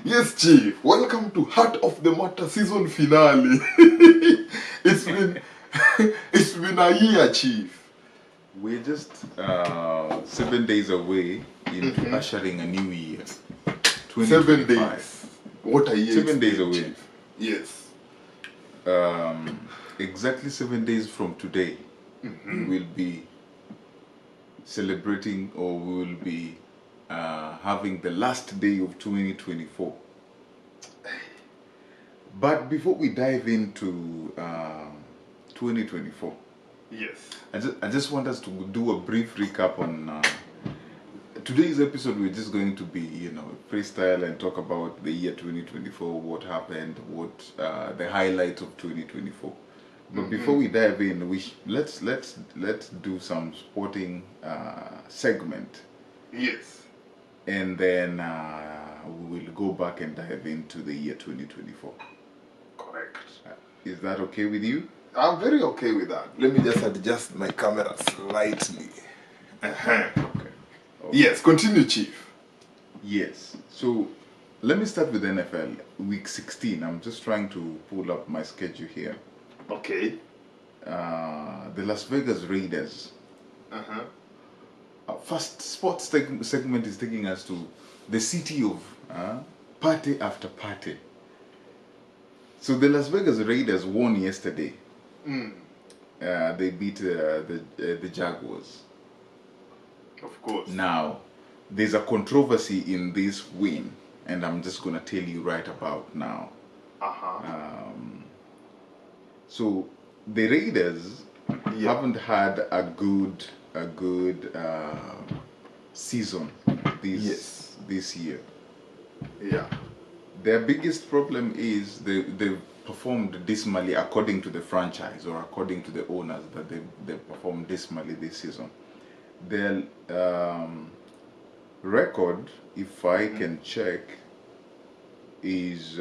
Yes, Chief. Welcome to Heart of the Matter season finale. it's been it's been a year, Chief. We're just 7 days away into ushering a new year, 7 2025. days. What a year! 7 days been, away. Chief. Yes. Exactly 7 days from today, we will be celebrating, or we will be having the last day of 2024. But before we dive into 2024, Yes. I just want us to do a brief recap on today's episode. We're just going to be, freestyle and talk about the year 2024, what happened, what the highlights of 2024. But before we dive in, let's do some sporting segment, Yes. and then we will go back and dive into the year 2024. Correct. Is that okay with you? I'm very okay with that. Let me just adjust my camera slightly. Okay. Yes, continue, Chief. Yes. So let me start with NFL week 16. I'm just trying to pull up my schedule here. Okay. The Las Vegas Raiders. First sports segment is taking us to the city of party after party. So the Las Vegas Raiders won yesterday. They beat the Jaguars. Of course. Now, there's a controversy in this win, and I'm just gonna tell you right about now. So the Raiders haven't had a good season this year. Yeah. Their biggest problem is they performed dismally, according to the franchise or according to the owners, that they performed dismally this season. Their record, if I can check, is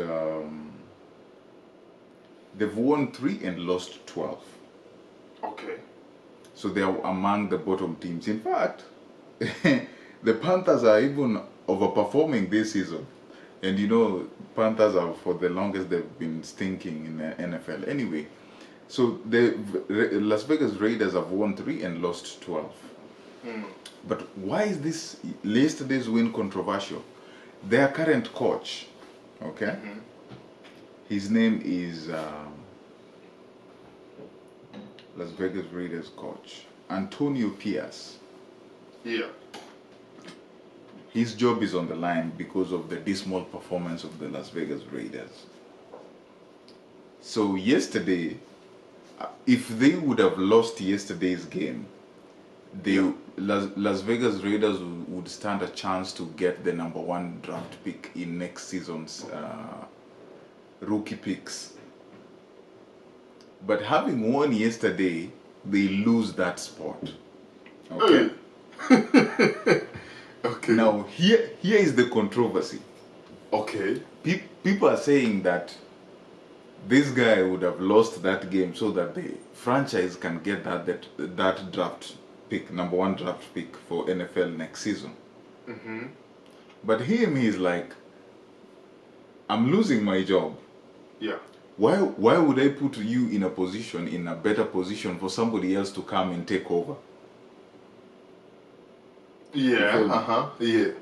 they've won 3 and lost 12. Okay. So they are among the bottom teams. In fact, the Panthers are even overperforming this season. And Panthers are, for the longest, they've been stinking in the NFL. Anyway, so the Las Vegas Raiders have won 3 and lost 12. But why is this yesterday's win controversial? Their current coach, okay, his name is Las Vegas Raiders coach Antonio Pierce. Yeah. His job is on the line because of the dismal performance of the Las Vegas Raiders. So yesterday, if they would have lost yesterday's game, Las Vegas Raiders would stand a chance to get the number 1 draft pick in next season's rookie picks. But having won yesterday, they lose that spot. Okay? Okay. Now, here is the controversy. Okay. People are saying that this guy would have lost that game so that the franchise can get that draft pick, number 1 draft pick for NFL next season. But he's like, I'm losing my job. Yeah. Why would I put you in a better position for somebody else to come and take over? Yeah. Yeah.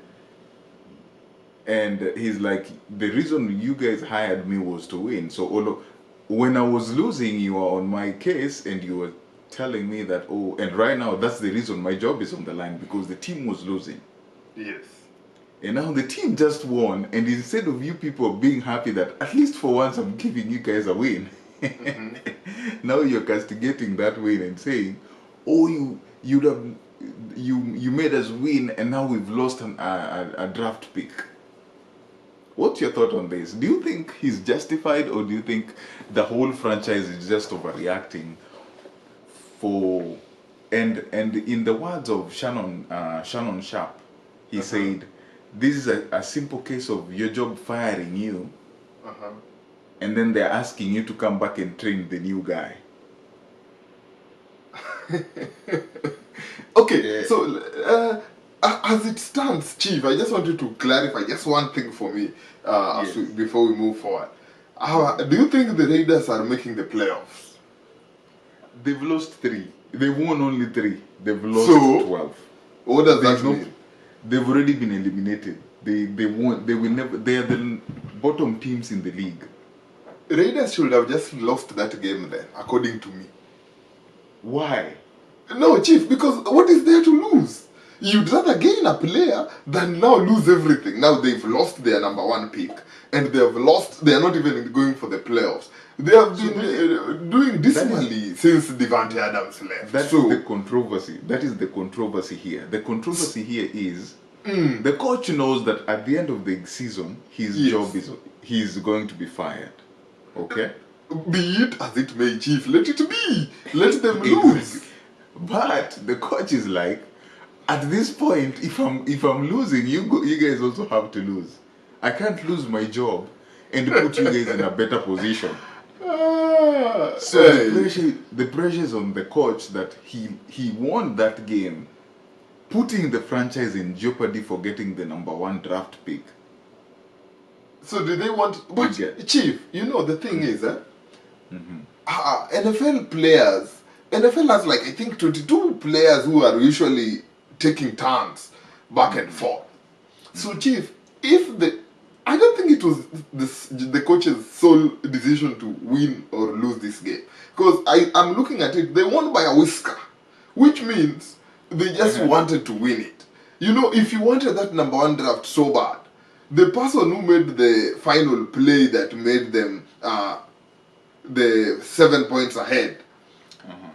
And he's like, the reason you guys hired me was to win. So when I was losing, you were on my case and you were telling me that, and right now that's the reason my job is on the line, because the team was losing. Yes. And now the team just won, and instead of you people being happy that at least for once I'm giving you guys a win, now you're castigating that win and saying, you made us win and now we've lost a draft pick. What's your thought on this? Do you think he's justified, or do you think the whole franchise is just overreacting? And in the words of Shannon Sharp, he said, this is a simple case of your job firing you, and then they're asking you to come back and train the new guy. Okay, so As it stands, Chief, I just wanted to clarify just one thing for me Yes. before we move forward. Do you think the Raiders are making the playoffs? They've lost 3. They won only 3. They've lost So, 12. what does There's that no. mean? They've already been eliminated. They won't. They will never. They are the bottom teams in the league. Raiders should have just lost that game then, according to me. Why? No, Chief, because what is there to lose? You'd rather gain a player than now lose everything. Now they've lost their number 1 pick, and they have lost. They are not even going for the playoffs. They have been doing dismally since Devante Adams left. That is the controversy. That is the controversy here. The controversy here is the coach knows that at the end of the season, his job is he's going to be fired. Okay. Be it as it may, Chief. Let it be. Let them lose. But the coach is like, at this point, if I'm losing, you guys also have to lose. I can't lose my job and put you guys in a better position. So the pressure is on the coach that he won that game, putting the franchise in jeopardy for getting the number 1 draft pick. So do they want? But Chief, you know the thing is, NFL has like I think 22 players who are usually taking turns back and forth. So Chief, I don't think it was the coach's sole decision to win or lose this game, because I'm looking at it. They won by a whisker, which means they just wanted to win it. You know, if you wanted that number 1 draft so bad, the person who made the final play that made them the 7 points ahead,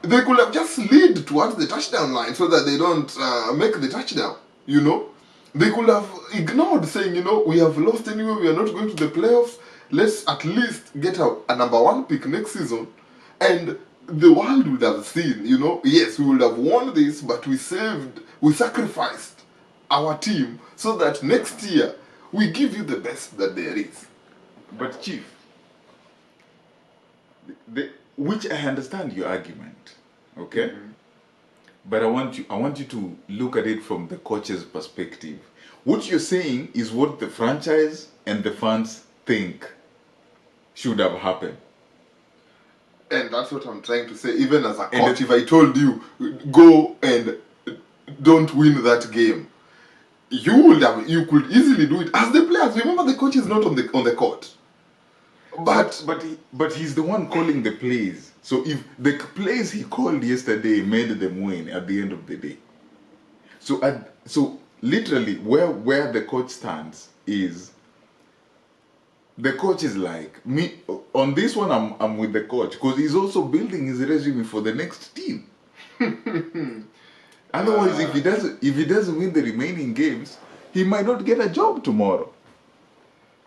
they could have just lead towards the touchdown line so that they don't make the touchdown, you know. They could have ignored saying, you know, we have lost anyway, we are not going to the playoffs. Let's at least get a number 1 pick next season. And the world would have seen, you know, yes, we would have won this, but we sacrificed our team so that next year we give you the best that there is. But Chief, which I understand your argument, okay? But I want you to look at it from the coach's perspective. What you're saying is what the franchise and the fans think should have happened. And that's what I'm trying to say. Even as a coach, if I told you, go and don't win that game, you could easily do it. As the players, remember the coach is not on the court. But he's the one calling the plays. So if the plays he called yesterday made them win at the end of the day. So literally where the coach stands is, the coach is like, me on this one I'm with the coach, because he's also building his resume for the next team. Otherwise, if he doesn't win the remaining games, he might not get a job tomorrow.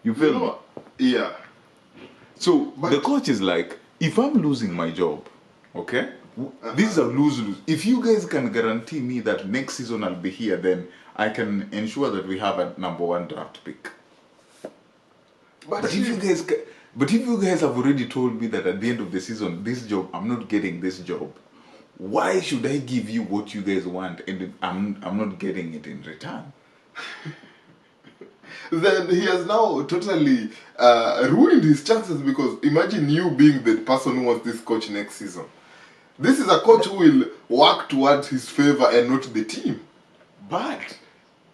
You feel me? Yeah. So the coach is like, if I'm losing my job, okay, this is a lose-lose. If you guys can guarantee me that next season I'll be here, then I can ensure that we have a number 1 draft pick. But if you guys have already told me that at the end of the season, this job, I'm not getting this job, why should I give you what you guys want and I'm not getting it in return? Then he has now totally ruined his chances, because imagine you being the person who wants this coach next season. This is a coach who will work towards his favor and not the team. But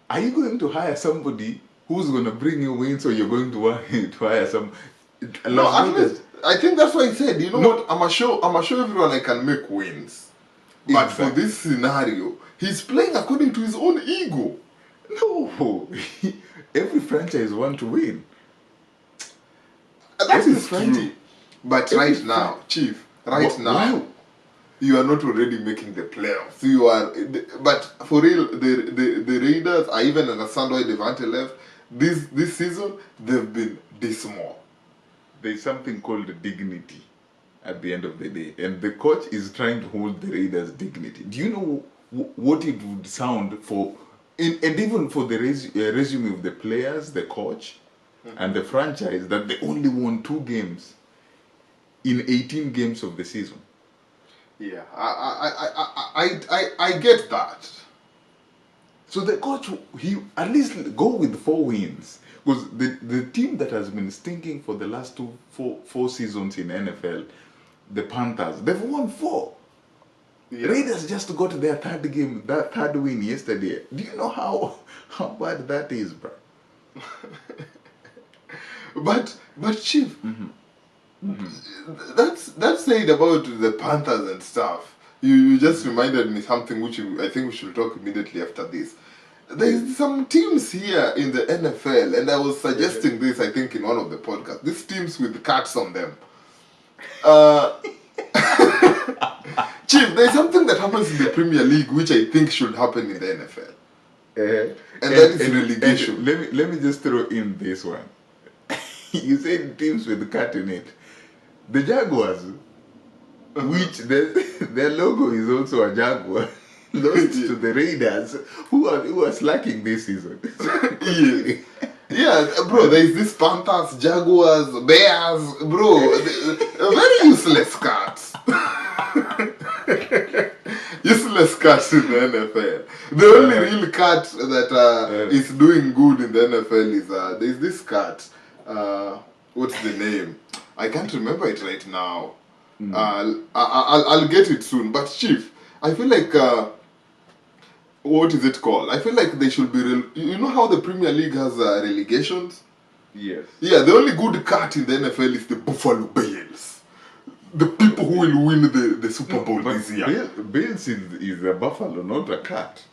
are you going to hire somebody who's going to bring you wins, or you're going to hire some... No, at least, I think that's why he said, you know what, I'm gonna show everyone I can make wins. But for this scenario, he's playing according to his own ego. No, every franchise wants to win. That is true. But right now, Chief, you are not already making the playoffs. You are, but for real, the Raiders, I even understand why Devante left. This season, they've been dismal. There's something called dignity at the end of the day, and the coach is trying to hold the Raiders' dignity. Do you know what it would sound for, and even for the resume of the players, the coach, and the franchise, that they only won 2 games in 18 games of the season? Yeah, I get that. So the coach, he at least go with 4 wins. Because the team that has been stinking for the last four seasons in NFL, the Panthers, they've won 4. Yeah. Raiders just got their third win yesterday. Do you know how bad that is, bro? But Chief, that's said about the Panthers and stuff. You just reminded me something which I think we should talk immediately after this. There's some teams here in the NFL, and I was suggesting this, I think, in one of the podcasts. These teams with cats on them. Chief, there's something that happens in the Premier League which I think should happen in the NFL. And that is relegation. Let me just throw in this one. You said teams with cat in it. The Jaguars, which their logo is also a jaguar, lost to the Raiders, who are slacking this season. Yeah, bro, there is this Panthers, Jaguars, Bears, bro, very useless cats. Useless cats in the NFL. The only real cat that is doing good in the NFL is there's this cat. What's the name? I can't remember it right now. I'll get it soon. But Chief, I feel like what is it called? I feel like they should be. You know how the Premier League has relegations? Yes. Yeah, the only good cat in the NFL is the Buffalo Bills. The people who will win the Super Bowl this year. Bills is a buffalo, not a cat.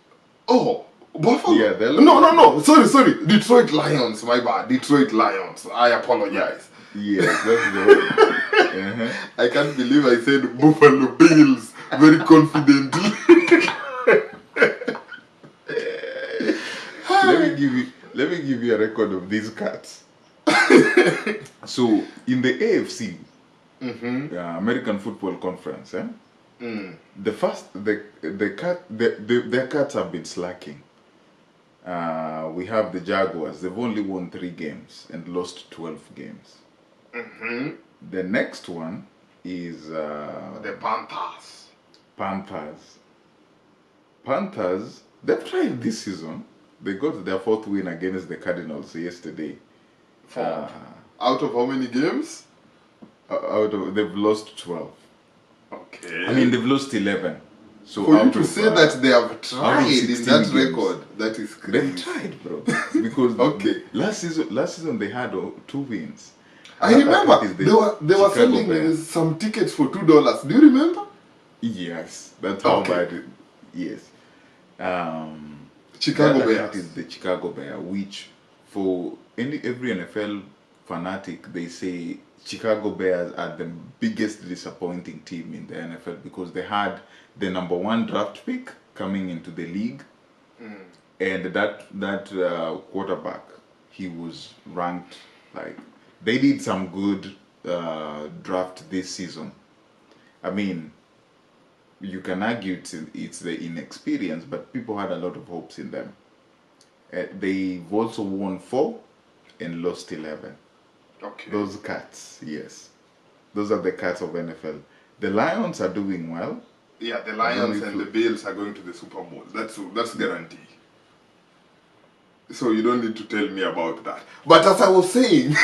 Oh, Buffalo? Yeah, no. Sorry. Detroit Lions, my bad. Detroit Lions. I apologize. Yes, that's the I can't believe I said Buffalo Bills very confidently. Let me give you a record of these cats. So in the AFC, American Football Conference, their cats have been slacking. We have the Jaguars. They've only won 3 games and lost 12 games. The next one is the Panthers. Panthers, they've tried this season. They got their 4th win against the Cardinals yesterday. Out of how many games? They've lost 12. Okay. I mean, they've lost 11. So for you to say that they have tried in that games, record, that is crazy. They've tried, bro. Because last season they had 2 wins. I remember they were selling some tickets for $2. Do you remember? Yes, that's how bad it. Yes. Chicago Bears. That is the Chicago Bear, which for every NFL fanatic, they say Chicago Bears are the biggest disappointing team in the NFL because they had the number 1 draft pick coming into the league, and that quarterback, he was ranked like they did some good draft this season. I mean, you can argue it's the inexperience, but people had a lot of hopes in them. They've also won 4 and lost 11. Okay. Those cats, yes. Those are the cats of NFL. The Lions are doing well. Yeah, the Lions and the Bills are going to the Super Bowl. That's guaranteed. So you don't need to tell me about that. But as I was saying,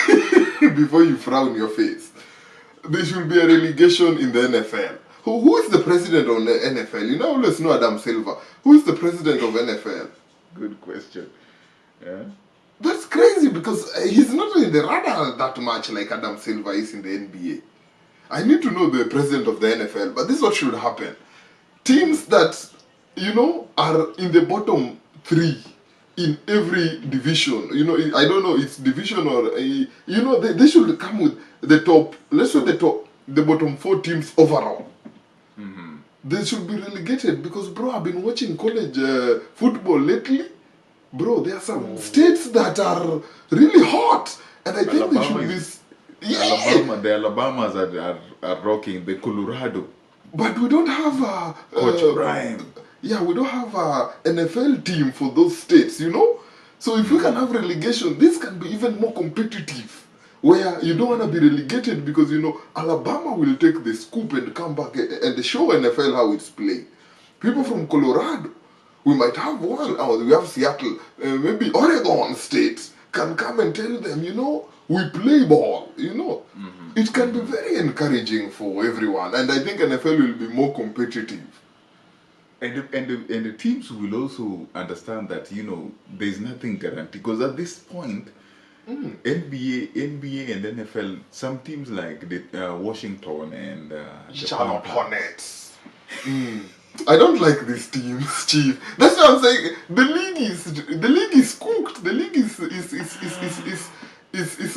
before you frown your face, there should be a relegation in the NFL. Who is the president of the NFL? You know, always know Adam Silver. Who is the president of NFL? Good question. Yeah. That's crazy because he's not in the radar that much like Adam Silver is in the NBA. I need to know the president of the NFL, but this is what should happen. Teams that, are in the bottom 3 in every division, I don't know, it's division or, they should come with the top, let's say the bottom 4 teams overall. They should be relegated because, bro, I've been watching college football lately. Bro, there are some states that are really hot, and I think they should be. The Alabamas are rocking the Colorado. But we don't have a Coach Prime. Yeah, we don't have a NFL team for those states, So if we can have relegation, this can be even more competitive. Where you don't want to be relegated because, Alabama will take the scoop and come back and show NFL how it's played. People from Colorado We might have one, or we have Seattle, maybe Oregon State can come and tell them, we play ball, It can be very encouraging for everyone, and I think NFL will be more competitive. And the teams will also understand that, there's nothing guaranteed. Because at this point, NBA and NFL, some teams like the Washington and the Charlotte Panthers. Hornets. I don't like these teams, Chief. That's what I'm saying. The league is cooked. The league is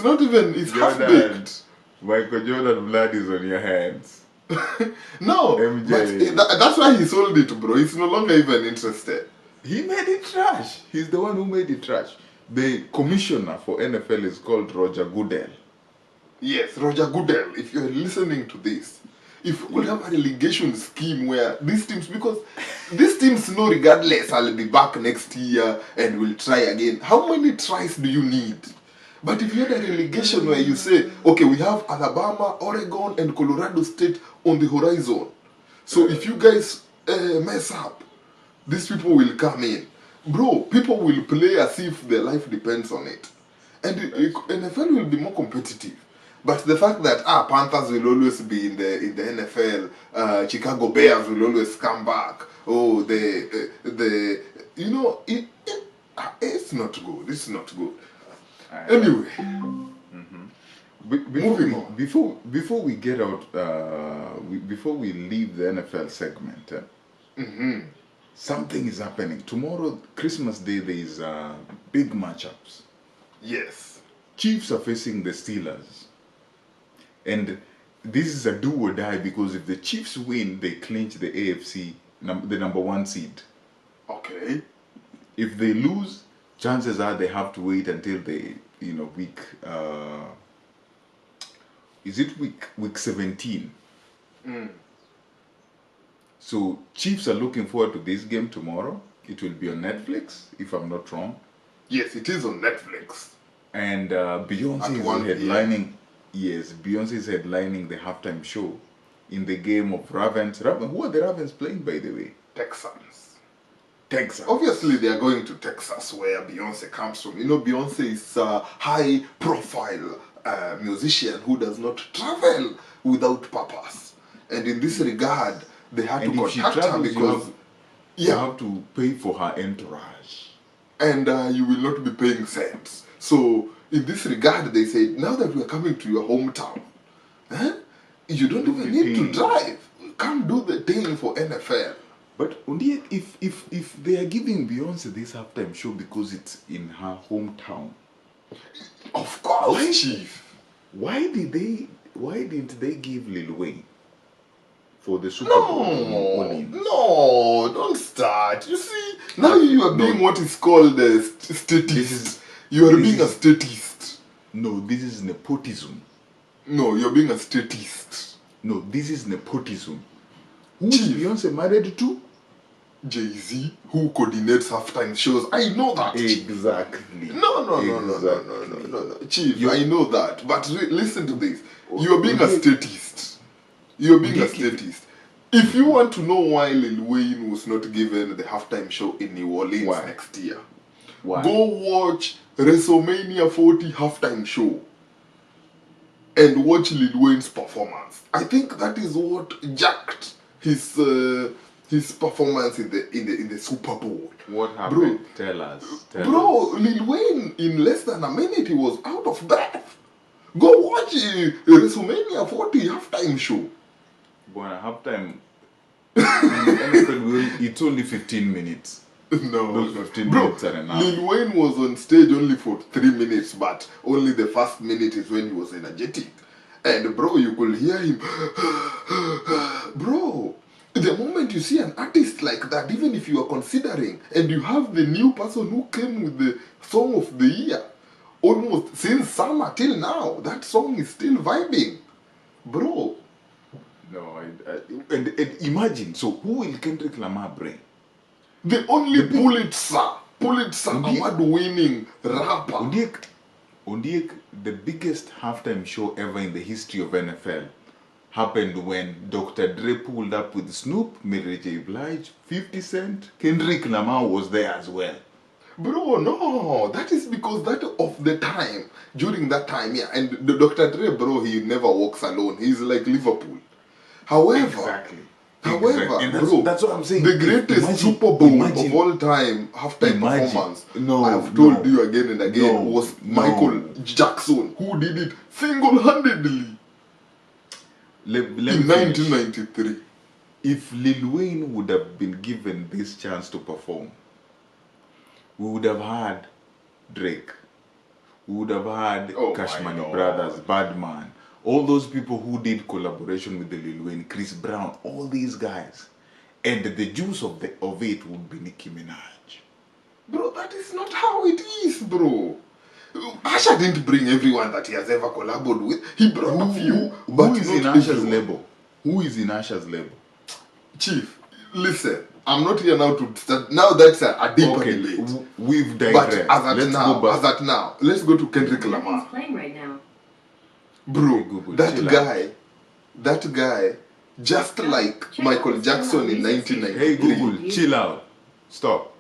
not even half baked. Michael Jordan blood is on your hands. No, MJ. but that's why he sold it, bro. He's no longer even interested. He made it trash. He's the one who made it trash. The commissioner for NFL is called Roger Goodell. Yes, Roger Goodell, if you're listening to this, if we could have a relegation scheme where these teams, because these teams know regardless, I'll be back next year and we'll try again. How many tries do you need? But if you had a relegation where you say, okay, we have Alabama, Oregon, and Colorado State on the horizon. So if you guys mess up, these people will come in. Bro, people will play as if their life depends on it. And NFL will be more competitive. But the fact that Panthers will always be in the NFL, Chicago Bears will always come back. Oh, it's not good. It's not good. Anyway, moving on. Before we get out, before we leave the NFL segment, something is happening tomorrow. Christmas Day, there is big matchups. Yes. Chiefs are facing the Steelers, and this is a do or die because if the Chiefs win, they clinch the AFC, the number 1 seed. Okay. If they lose, chances are they have to wait until the week. Is it week 17? So Chiefs are looking forward to this game tomorrow. It will be on Netflix, if I'm not wrong. Yes, it is on Netflix. And Beyonce is headlining. Yes, Beyonce is headlining the halftime show in the game of Ravens. Who are the Ravens playing, by the way? Texans. Texas. Obviously, they are going to Texas, where Beyonce comes from. Beyonce is a high-profile musician who does not travel without purpose. And in this regard, they had to contact her because you have to pay for her entourage. And you will not be paying cents. So, in this regard, they said, now that we are coming to your hometown, you don't even need to drive. Come do the thing for NFL. But if they are giving Beyonce this halftime show because it's in her hometown, of course, Chief. Why didn't they give Lil Wayne for the Super Bowl? No, don't start. You see, now you are being what is called a statist. You are being a statist. No, this is nepotism. No, you're being a statist. No, this is nepotism. Who is Beyonce married to? Jay-Z, who coordinates halftime shows. I know that. Exactly. No. Chief, I know that. But listen to this. You are being a statist. You're being a statist. If you want to know why Lil Wayne was not given the halftime show in New Orleans next year, go watch WrestleMania 40 halftime show and watch Lil Wayne's performance. I think that is what jacked his performance in the Super Bowl. What happened? Tell us. Lil Wayne, in less than a minute, he was out of breath. Go watch WrestleMania 40 halftime show. Boy, halftime in the NFL, it's only 15 minutes. No. Those 15 minutes are enough. Lil Wayne was on stage only for 3 minutes, but only the first minute is when he was energetic. And bro, you could hear him. Bro, the moment you see an artist like that, even if you are considering, and you have the new person who came with the song of the year, almost since summer till now, that song is still vibing. Bro. No, and imagine, so who will Kendrick Lamar bring? The only Pulitzer award-winning rapper. Ondiek, the biggest halftime show ever in the history of NFL happened when Dr. Dre pulled up with Snoop, Mary J. Blige, 50 Cent, Kendrick Lamar was there as well. Bro, no, that is because that of the time, during that time, yeah, and the Dr. Dre, bro, he never walks alone. He's like Liverpool. However, Exactly. however, And bro, that's what I'm saying. the greatest Super Bowl of all time, halftime Imagine. performance, No, I have told no, you again and again, no, was no. Michael Jackson, who did it single-handedly Let in me finish. 1993. If Lil Wayne would have been given this chance to perform, we would have had Drake. We would have had Oh Cash my Money Lord. Brothers, Badman, all those people who did collaboration with the Lil Wayne, Chris Brown, all these guys. And the juice of it would be Nicki Minaj. Bro, that is not how it is, bro. Asha didn't bring everyone that he has ever collaborated with. He brought a few, but who is not in Asha's everyone. label? Who is in Asha's label? Chief, listen, I'm not here now to start. Now that's a deeper debate. We've But digressed. as at now, let's go to Kendrick Lamar. Nothing's playing right now. Bro, Hey, Google, that chill guy, just like Check Michael out the Jackson in music. 1993. Hey Google, chill out. Stop.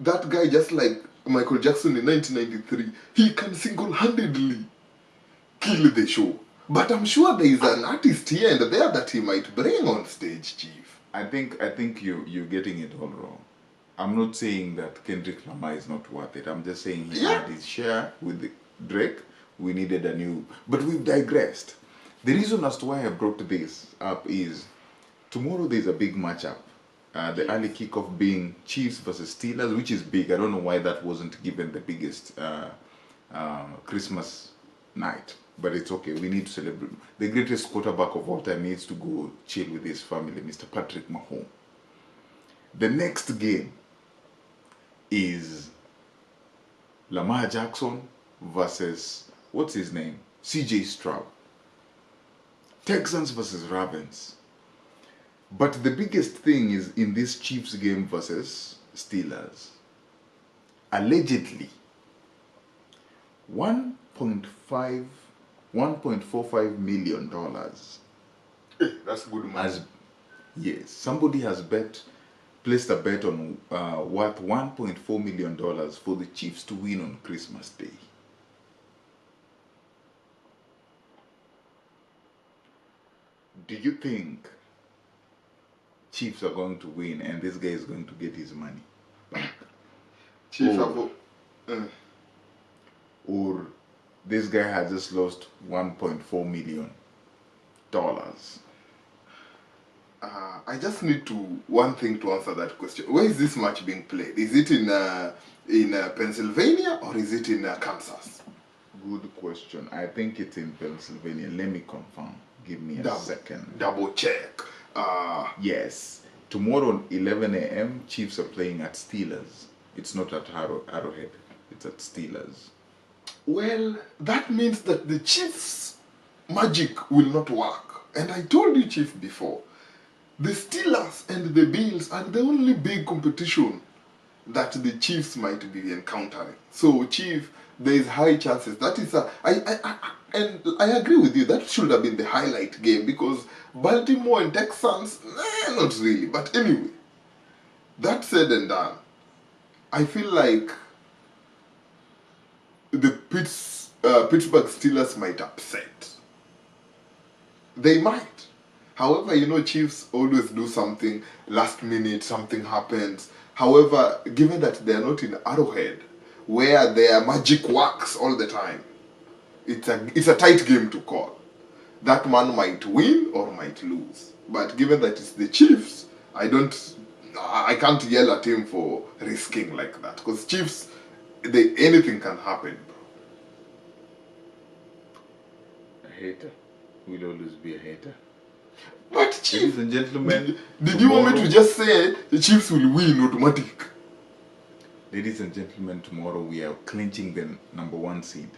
That guy, just like Michael Jackson in 1993, he can single-handedly kill the show. But I'm sure there is an artist here and there that he might bring on stage, Chief. I think you're getting it all wrong. I'm not saying that Kendrick Lamar is not worth it. I'm just saying he Yeah. had his share with Drake. We needed a new, but we've digressed. The reason as to why I brought this up is tomorrow there's a big matchup. The early kickoff being Chiefs versus Steelers, which is big. I don't know why that wasn't given the biggest Christmas night, but it's okay. We need to celebrate. The greatest quarterback of all time needs to go chill with his family, Mr. Patrick Mahomes. The next game is Lamar Jackson versus, what's his name? CJ Stroud. Texans versus Ravens. But the biggest thing is in this Chiefs game versus Steelers. Allegedly, 1.45 million dollars. That's good money. Yes, somebody has placed a bet on worth 1.4 million dollars for the Chiefs to win on Christmas Day. Do you think Chiefs are going to win and this guy is going to get his money back? Chief, Or this guy has just lost 1.4 million dollars? I just need one thing to answer that question. Where is this match being played? Is it in Pennsylvania or is it in Kansas? Good question. I think it's in Pennsylvania. Let me confirm. Give me a second. Double check. Yes. Tomorrow 11 a.m. Chiefs are playing at Steelers. It's not at Arrowhead. It's at Steelers. Well, that means that the Chiefs' magic will not work. And I told you, Chief, before, the Steelers and the Bills are the only big competition that the Chiefs might be encountering. So, Chief, there is high chances. That is and I agree with you. That should have been the highlight game because Baltimore and Texans, not really. But anyway, that said and done, I feel like the Pittsburgh Steelers might upset. They might. However, Chiefs always do something last minute, something happens. However, given that they are not in Arrowhead, where their magic works all the time, it's a tight game to call. That man might win or might lose. But given that it's the Chiefs, I can't yell at him for risking like that. Because Chiefs, anything can happen. A hater will always be a hater. But Chief, ladies and gentlemen, did you want me to just say the Chiefs will win automatic? Ladies and gentlemen, tomorrow we are clinching the #1 seed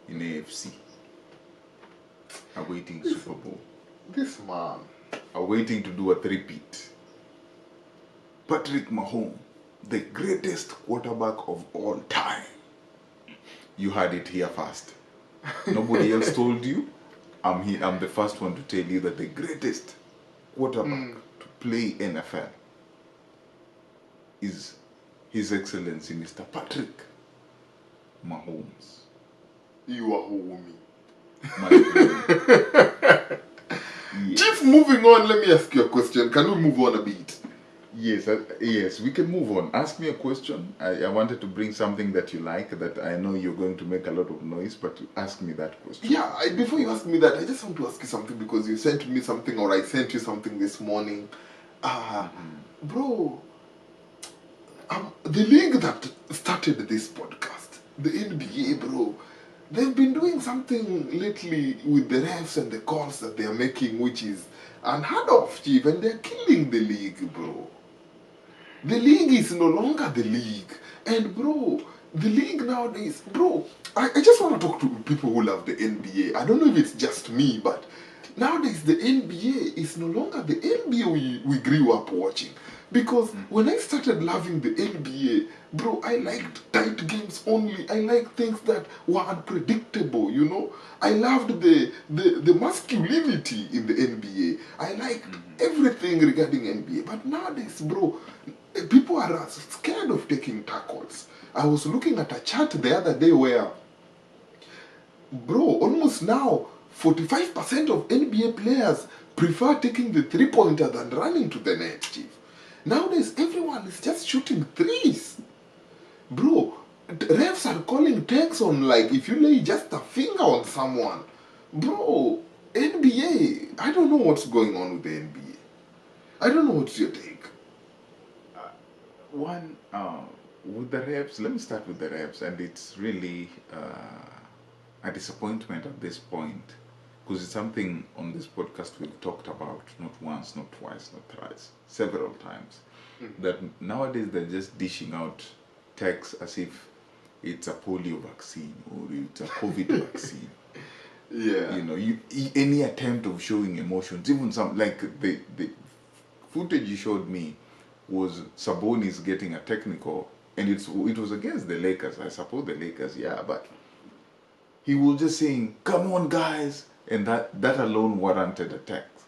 in AFC. Awaiting Super Bowl. This man. Awaiting to do a three-peat. Patrick Mahomes, the greatest quarterback of all time. You heard it here first. Nobody else told you. I'm the first one to tell you that the greatest quarterback to play NFL is His Excellency Mr. Patrick Mahomes. You are homie. My friend. Yes. Chief, moving on, let me ask you a question. Can we move on a bit? Yes, we can move on. Ask me a question. I wanted to bring something that you like, that I know you're going to make a lot of noise, but you ask me that question. Yeah, before you ask me that, I just want to ask you something because you sent me something or I sent you something this morning. Bro, the league that started this podcast, the NBA, bro, they've been doing something lately with the refs and the calls that they are making, which is unheard of, Chief, and they're killing the league, bro. The league is no longer the league. And bro, the league nowadays, bro, I just want to talk to people who love the NBA. I don't know if it's just me, but nowadays the NBA is no longer the NBA we grew up watching. Because when I started loving the NBA, bro, I liked tight games only. I liked things that were unpredictable, you know. I loved the masculinity in the NBA. I liked everything regarding NBA. But nowadays, bro, people are scared of taking tackles. I was looking at a chart the other day where, bro, almost now 45% of NBA players prefer taking the three-pointer than running to the net, Chief. Nowadays, everyone is just shooting threes. Bro, refs are calling takes on like if you lay just a finger on someone. Bro, NBA, I don't know what's going on with the NBA. I don't know what's your take. One, with the reps, let me start with the reps, and it's really a disappointment at this point, because it's something on this podcast we've talked about not once, not twice, not thrice, several times. That nowadays they're just dishing out texts as if it's a polio vaccine or it's a COVID vaccine. Yeah. You know, any attempt of showing emotions, even some like the footage you showed me was Sabonis getting a technical, and it was against the Lakers. I suppose the Lakers, yeah, but he was just saying, "Come on, guys," and that alone warranted a text.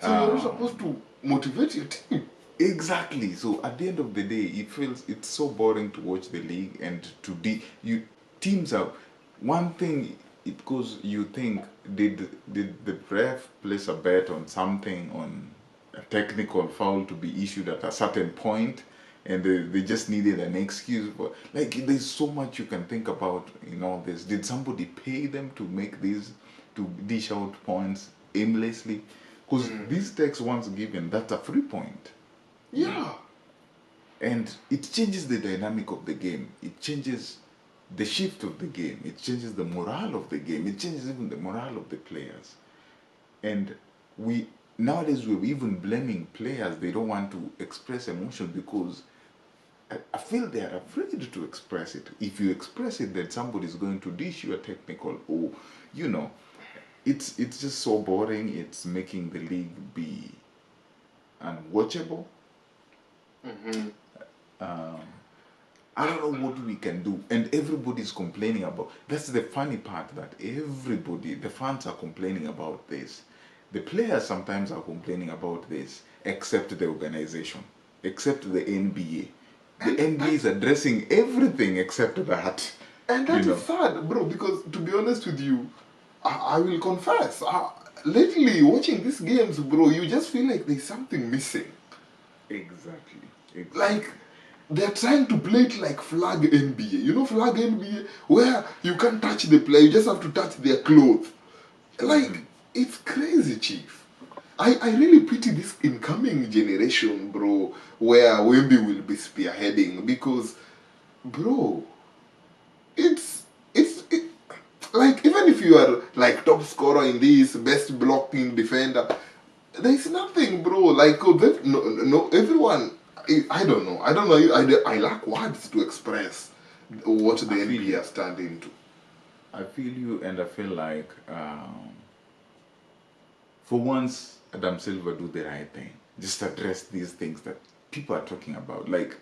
So you're not supposed to motivate your team. Exactly. So at the end of the day, it's so boring to watch the league and teams are one thing. It goes. You think did the ref place a bet on something, on a technical foul to be issued at a certain point, and they just needed an excuse? But like, there's so much you can think about in all this. Did somebody pay them to make these, to dish out points aimlessly? Because these texts once given, that's a free point. Yeah. And it changes the dynamic of the game. It changes the shift of the game. It changes the morale of the game. It changes even the morale of the players. And nowadays we're even blaming players. They don't want to express emotion because I feel they are afraid to express it. If you express it, then somebody's going to dish you a technical, or, you know, it's just so boring. It's making the league be unwatchable. I don't know what we can do, and everybody's complaining about. That's the funny part, that the fans are complaining about this. The players sometimes are complaining about this, except the organization, except the NBA. The NBA is addressing everything except that. And that is sad, bro, because to be honest with you, I will confess, lately watching these games, bro, you just feel like there's something missing. Exactly. Like, they're trying to play it like flag NBA. You know flag NBA? Where you can't touch the player, you just have to touch their clothes. Like, it's crazy, Chief. I really pity this incoming generation, bro, where Wemby will be spearheading, because, bro, it's like, even if you are like top scorer in this, best blocking defender, there's nothing, bro. Like, no, everyone. I don't know. I lack words to express what the NBA has turned into. I feel you, and I feel like for once, Adam Silver do the right thing. Just address these things that people are talking about. Like,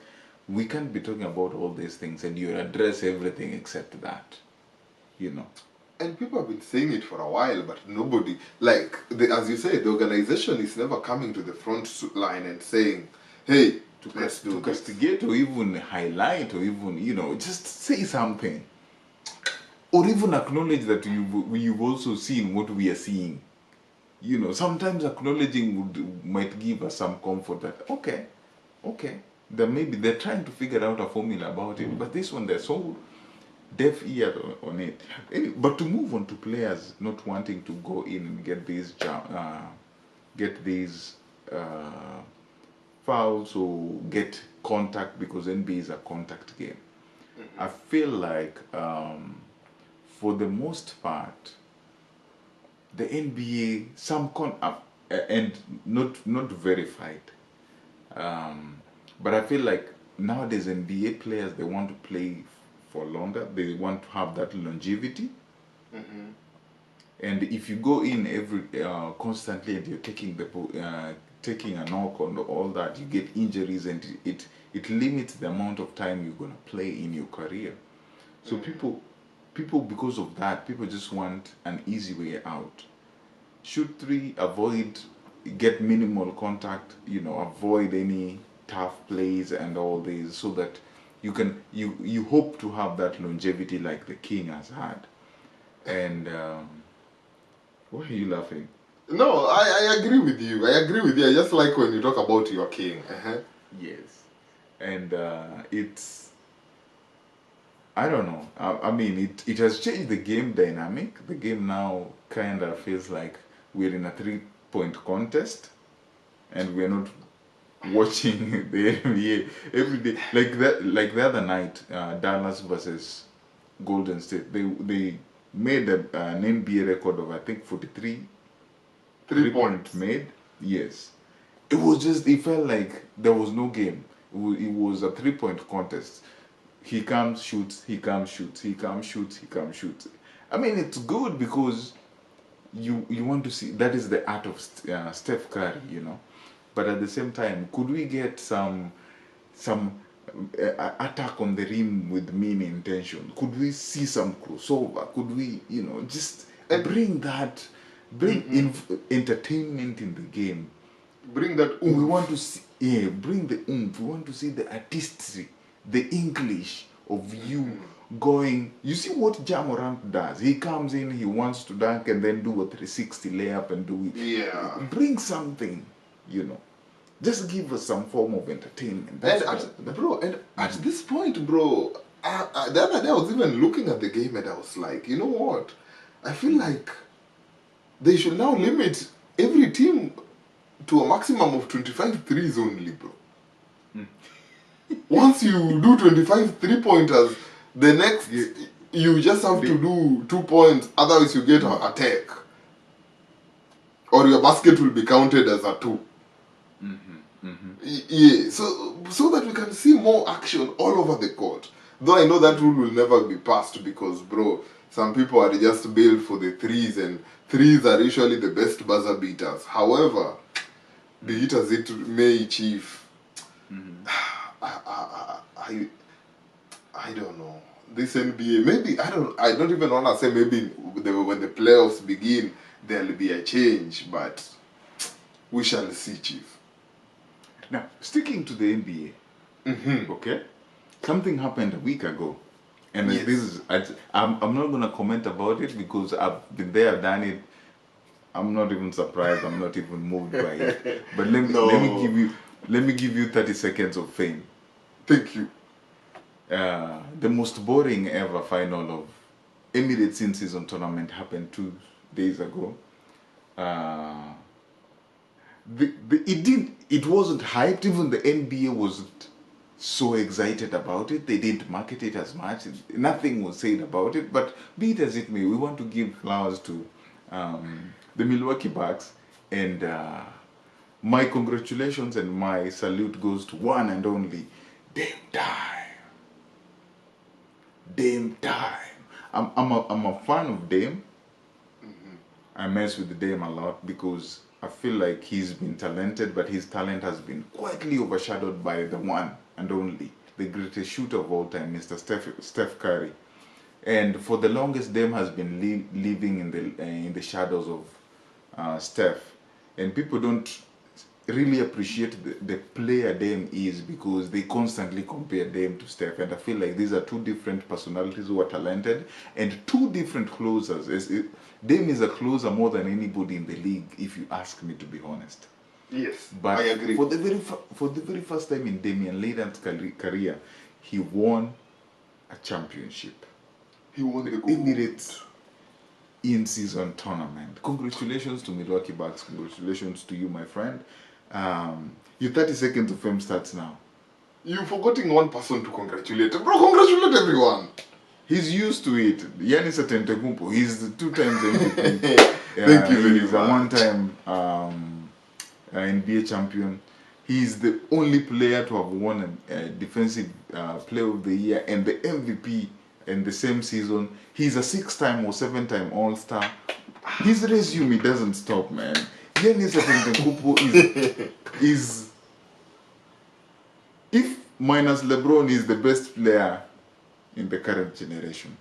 we can't be talking about all these things, and you address everything except that. You know. And people have been saying it for a while, but nobody, like, as you say, the organization is never coming to the front line and saying, hey, let's do to this. castigate or even highlight or even, just say something. Or even acknowledge that you've also seen what we are seeing. Sometimes acknowledging might give us some comfort that, okay, then maybe they're trying to figure out a formula about it, but this one they're so deaf ear on it. But to move on to players not wanting to go in and get these fouls or get contact because NBA is a contact game. I feel like for the most part, the NBA and not verified, but I feel like nowadays NBA players, they want to play for longer. They want to have that longevity. And if you go in every constantly and you're taking a knock on all that, you get injuries, and it limits the amount of time you're gonna play in your career. So people because of that, people just want an easy way out. Shoot three, get minimal contact, avoid any tough plays and all these, so that you hope to have that longevity like the King has had. And why are you laughing? No, I agree with you. I agree with you. I just like when you talk about your king. Yes. And I don't know. I mean, it has changed the game dynamic. The game now kind of feels like we're in a 3-point contest, and we're not watching the NBA every day. Like the other night, Dallas versus Golden State. They made an NBA record of, I think, 43 3 points made. Yes. It felt like there was no game. It was a 3-point contest. He comes, shoots, he comes, shoots, he comes, shoots, he comes, shoots. I mean, it's good because you want to see, that is the art of Steph Curry, But at the same time, could we get some attack on the rim with mean intention? Could we see some crossover? Could we, just bring entertainment in the game? Bring that We want to see, bring the oomph. We want to see the artistry, the English of you going. You see what Ja Morant does? He comes in, he wants to dunk and then do a 360 layup and do it. Yeah. Bring something, Just give us some form of entertainment. At this point, bro, the other day I was even looking at the game and I was like, you know what? I feel like they should now limit every team to a maximum of 25 threes only, bro. Once you do 25 3-pointers, the next, you just have to do 2 points, otherwise you get a take. Or your basket will be counted as a 2. Yeah, so that we can see more action all over the court. Though I know that rule will never be passed because, bro, some people are just built for the threes, and threes are usually the best buzzer beaters. However, be it as it may, Chief, I don't know. This NBA, maybe, I don't even want to say maybe when the playoffs begin, there'll be a change, but we shall see, Chief. Now, sticking to the NBA, okay? Something happened a week ago. And Yes. I'm not going to comment about it because I've been there, I've done it. I'm not even surprised, I'm not even moved by it. But let me give you 30 seconds of fame. Thank you. The most boring ever final of Emirates in-season tournament happened 2 days ago. It wasn't hyped. Even the NBA wasn't so excited about it. They didn't market it as much. Nothing was said about it. But be it as it may, we want to give flowers to the Milwaukee Bucks, and my congratulations and my salute goes to one and only Dame Time. Dame Time. I'm a fan of Dame. I mess with Dame a lot because I feel like he's been talented, but his talent has been quietly overshadowed by the one and only, the greatest shooter of all time, Mr. Steph Curry. And for the longest, Dame has been living in the shadows of Steph, and people don't really appreciate the player Dame is because they constantly compare Dame to Steph, and I feel like these are two different personalities who are talented and two different closers. Dame is a closer more than anybody in the league, if you ask me, to be honest. Yes, But I agree. for the very first time in Damian Lillard's career, he won a championship. He won The the gold. Emirates in-season tournament. Congratulations to Milwaukee Bucks. Congratulations to you, my friend. Your 30 seconds of fame starts now. You're forgetting one person to congratulate. Bro, congratulate everyone. He's used to it. Giannis Antetokounmpo. He's the 2 times MVP. Thank you very He's a much. 1-time NBA champion. He's the only player to have won a defensive player of the year and the MVP in the same season. He's a 6-time or 7-time All-Star. His resume doesn't stop, man. Giannis Antetokounmpo is if minus LeBron is the best player in the current generation.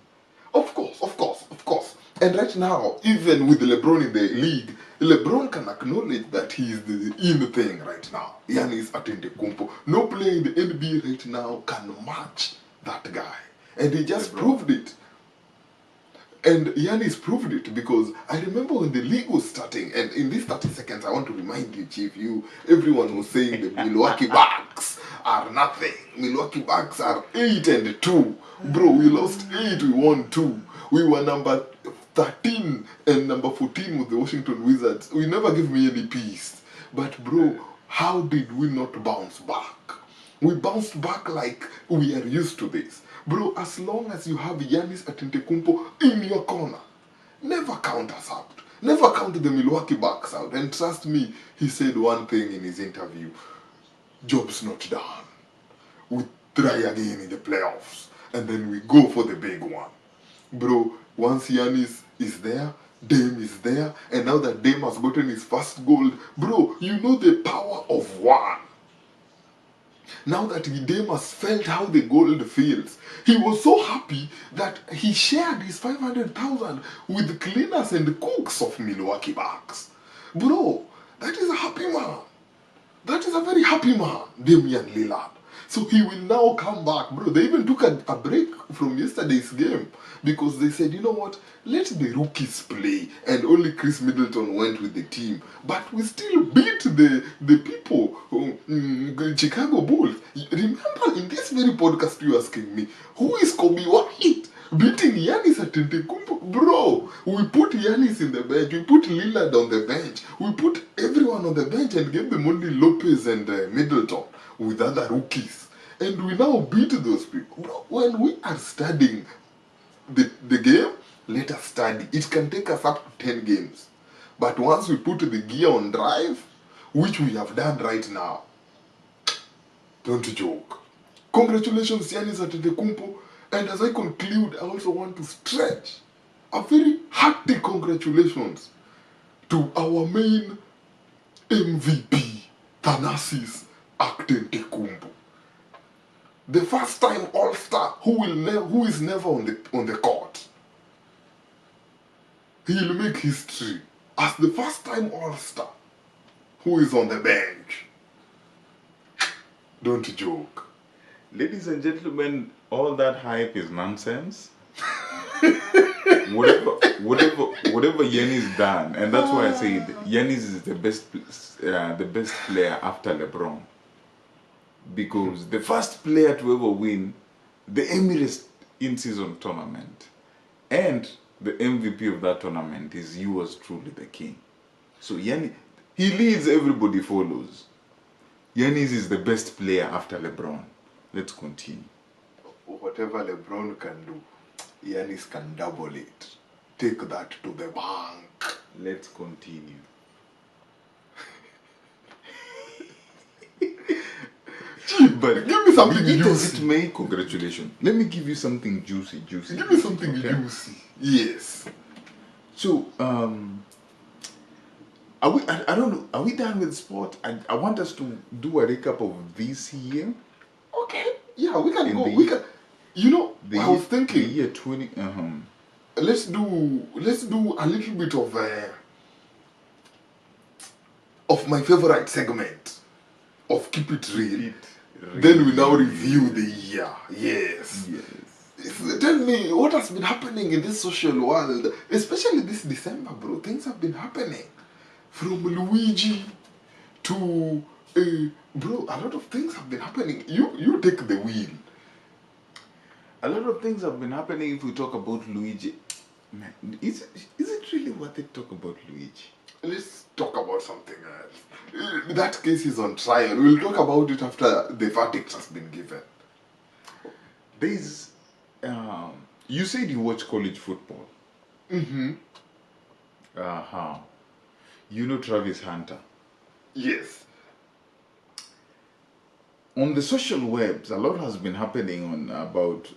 Of course, of course, of course. And right now, even with LeBron in the league, LeBron can acknowledge that he is the in thing right now. Giannis Antetokounmpo. No player in the NBA right now can match that guy. And he just proved it. And Giannis proved it because I remember when the league was starting, and in these 30 seconds, I want to remind you, Chief, everyone was saying the Milwaukee Bucks are nothing. Milwaukee Bucks are 8-2. Bro, we lost 8, we won 2. We were number 13 and number 14 with the Washington Wizards. We never gave me any peace. But bro, how did we not bounce back? We bounced back like we are used to this. Bro, as long as you have Giannis Antetokounmpo in your corner, never count us out. Never count the Milwaukee Bucks out. And trust me, he said one thing in his interview. Job's not done. We try again in the playoffs. And then we go for the big one. Bro, once Giannis is there, Dame is there. And now that Dame has gotten his first gold, bro, you know the power of one. Now that Dame has felt how the gold feels, he was so happy that he shared his 500,000 with the cleaners and cooks of Milwaukee Bucks. Bro, that is a happy man. That is a very happy man, Damian Lillard. So he will now come back, bro. They even took a break from yesterday's game because they said, you know what, let the rookies play. And only Chris Middleton went with the team. But we still beat the people, Chicago Bulls. Remember, in this very podcast, you asking me, who is Kobe White? Beating Giannis Antetokounmpo. Bro, we put Giannis in the bench. We put Lillard on the bench. We put everyone on the bench and gave them only Lopez and Middleton with other rookies. And we now beat those people. Bro, when we are studying the game, let us study. It can take us up to 10 games. But once we put the gear on drive, which we have done right now, don't joke. Congratulations, Giannis Antetokounmpo. And as I conclude, I also want to stretch a very hearty congratulations to our main MVP, Thanasis Antetokounmpo. The first time All-Star who is never on the court. He'll make history as the first time All-Star who is on the bench. Don't joke. Ladies and gentlemen, all that hype is nonsense. whatever Giannis done, and that's why I said Giannis is the best player after LeBron, because the first player to ever win the Emirates in-season tournament and the MVP of that tournament is yours truly, the king. So Giannis, he leads, everybody follows. Giannis is the best player after LeBron. Let's continue. Whatever LeBron can do, Giannis can double it. Take that to the bank. Let's continue. But give me something juicy. Congratulations. Let me give you something juicy. Give me something juicy. Yes. So, are we? I don't know. Are we done with sport? I want us to do a recap of this year. Okay. Yeah, we can In go. the- We can. You know, The I was year, thinking, the year 20. let's do a little bit of my favorite segment of Keep It Real. Then we now review the year. Yes. Tell me, what has been happening in this social world, especially this December, bro? Things have been happening. From Luigi to, bro, a lot of things have been happening. You take the wheel. A lot of things have been happening. If we talk about Luigi, man, is it really worth it to talk about Luigi? Let's talk about something else. That case is on trial. We'll talk about it after the verdict has been given. There's, you said you watch college football. Mm-hmm. You know Travis Hunter. Yes. On the social webs, a lot has been happening on about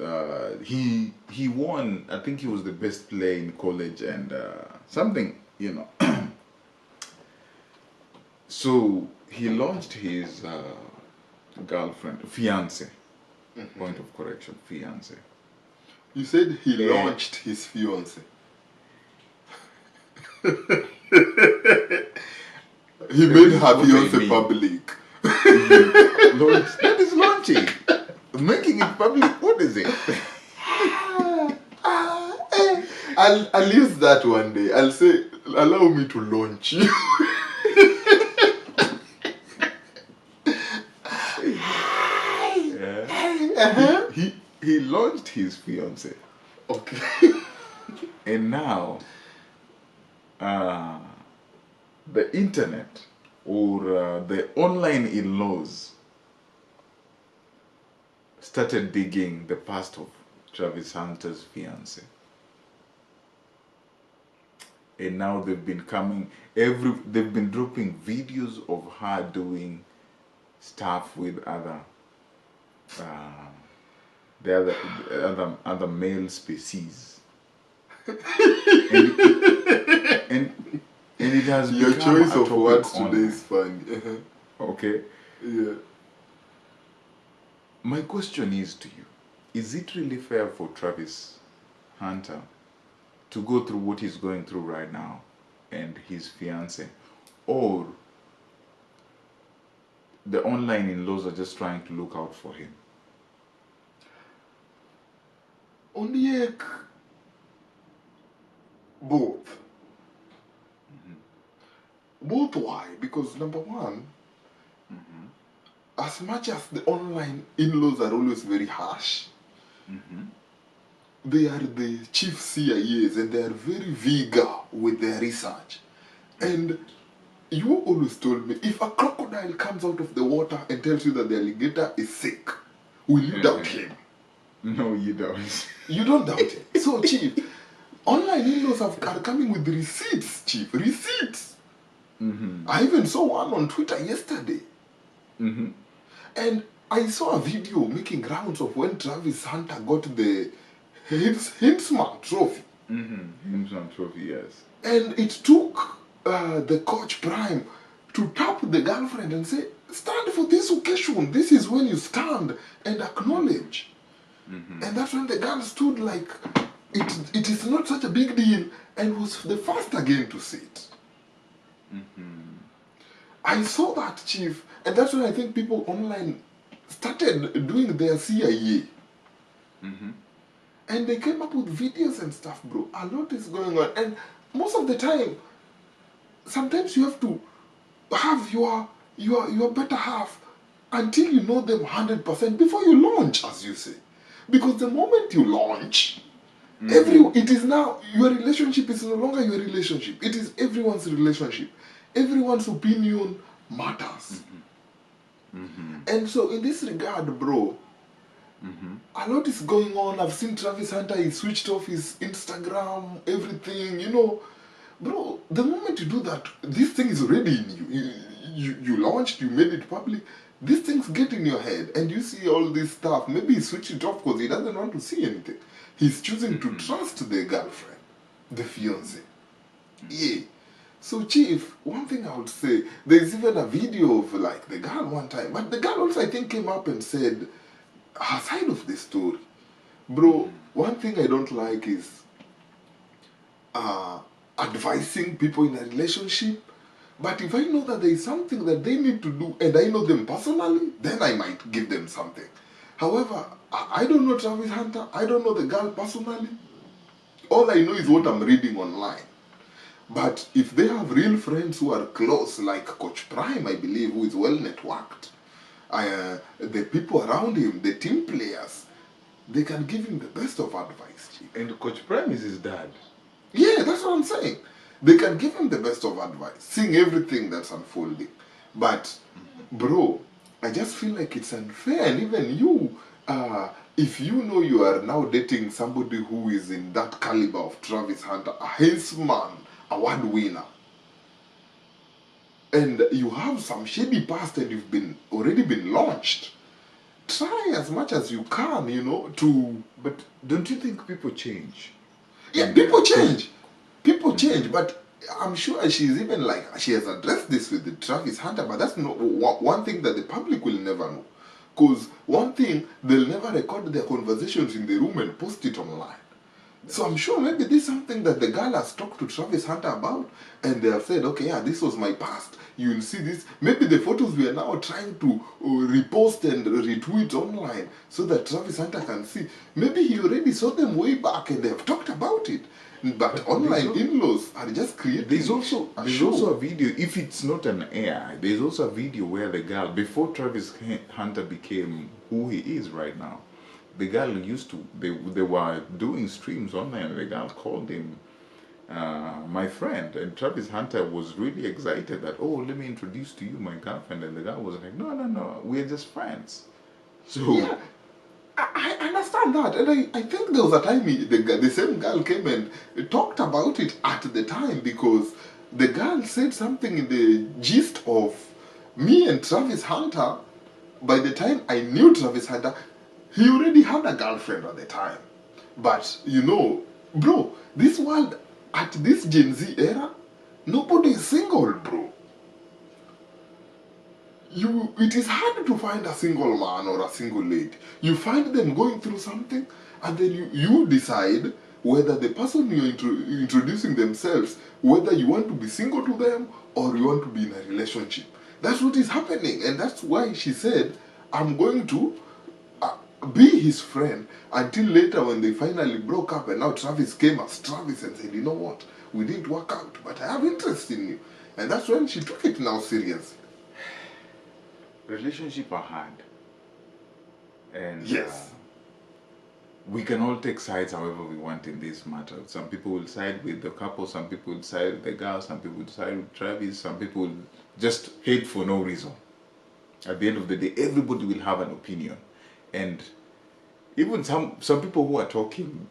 he won. I think he was the best player in college and something, you know. So he launched his girlfriend, fiance. Point of correction, fiance. You said he launched his fiance. He made her fiance public. That is launching. Making it public, what is it? I'll use that one day. I'll say, allow me to launch you. He launched his fiance. Okay. And now the internet or the online in-laws started digging the past of Travis Hunter's fiance. And now they've been they've been dropping videos of her doing stuff with other other male species. and it has Your become choice a of topic words on- today is funny. Okay. Yeah. My question is to you, is it really fair for Travis Hunter to go through what he's going through right now and his fiance, or the online in-laws are just trying to look out for him? Oniek. Both. Both why? Because number one, as much as the online in-laws are always very harsh, they are the chief CIAs and they are very vigor with their research. And you always told me, if a crocodile comes out of the water and tells you that the alligator is sick, will you doubt him? No, you don't. You don't doubt it. So, Chief, online in-laws are coming with receipts, Chief. Receipts. I even saw one on Twitter yesterday. And I saw a video making rounds of when Travis Hunter got the Hintzman trophy. Hintzman trophy, yes. And it took the coach Prime to tap the girlfriend and say, stand for this occasion. This is when you stand and acknowledge. And that's when the girl stood like, it is not such a big deal, and was the first again to say it. I saw that, Chief, and that's when I think people online started doing their CIA. And they came up with videos and stuff, bro. A lot is going on. And most of the time, sometimes you have to have your better half until you know them 100% before you launch, as you say. Because the moment you launch, it is now, your relationship is no longer your relationship. It is everyone's relationship. Everyone's opinion matters. And so in this regard, bro, a lot is going on. I've seen Travis Hunter, he switched off his Instagram, everything, you know. Bro, the moment you do that, this thing is already in you. You launched, you made it public. These things get in your head and you see all this stuff. Maybe he switched it off because he doesn't want to see anything. He's choosing to trust the girlfriend, the fiancé. Yeah. So, Chief, one thing I would say, there's even a video of like the girl one time, but the girl also I think came up and said her side of the story. Bro, one thing I don't like is advising people in a relationship. But if I know that there is something that they need to do and I know them personally, then I might give them something. However, I don't know Travis Hunter. I don't know the girl personally. All I know is what I'm reading online. But if they have real friends who are close, like Coach Prime, I believe, who is well networked, the people around him, the team players, they can give him the best of advice, Chief. And Coach Prime is his dad. Yeah, that's what I'm saying. They can give him the best of advice, seeing everything that's unfolding. But, bro, I just feel like it's unfair. And even you, if you know you are now dating somebody who is in that caliber of Travis Hunter, a Heisman award winner, and you have some shady past and you've already been launched, try as much as you can, to... But don't you think people change? Yeah, people change. People change, but I'm sure she's even she has addressed this with the Travis Hunter, but that's not one thing that the public will never know. Because one thing, they'll never record their conversations in the room and post it online. So I'm sure maybe this is something that the girl has talked to Travis Hunter about, and they have said, okay, yeah, this was my past. You will see this. Maybe the photos we are now trying to repost and retweet online so that Travis Hunter can see. Maybe he already saw them way back and they have talked about it. But online in-laws are just creating There's also a video, if it's not an AI, there's also a video where the girl, before Travis Hunter became who he is right now, the girl they were doing streams online and the girl called him my friend, and Travis Hunter was really excited that, oh, let me introduce to you my girlfriend, and the girl was like, no, we're just friends. So yeah, I understand that, and I think there was a time the same girl came and talked about it at the time, because the girl said something in the gist of me and Travis Hunter. By the time I knew Travis Hunter, he already had a girlfriend at the time. But, bro, this world, at this Gen Z era, nobody is single, bro. It is hard to find a single man or a single lady. You find them going through something, and then you decide whether the person you're introducing themselves, whether you want to be single to them or you want to be in a relationship. That's what is happening, and that's why she said, I'm going to be his friend until later when they finally broke up, and now Travis came as Travis and said, you know what, we didn't work out, but I have interest in you. And that's when she took it now seriously. Relationships are hard, and yes, we can all take sides however we want in this matter. Some people will side with the couple, some people will side with the girl, some people will side with Travis, some people will just hate for no reason. At the end of the day, everybody will have an opinion, and even some people who are talking,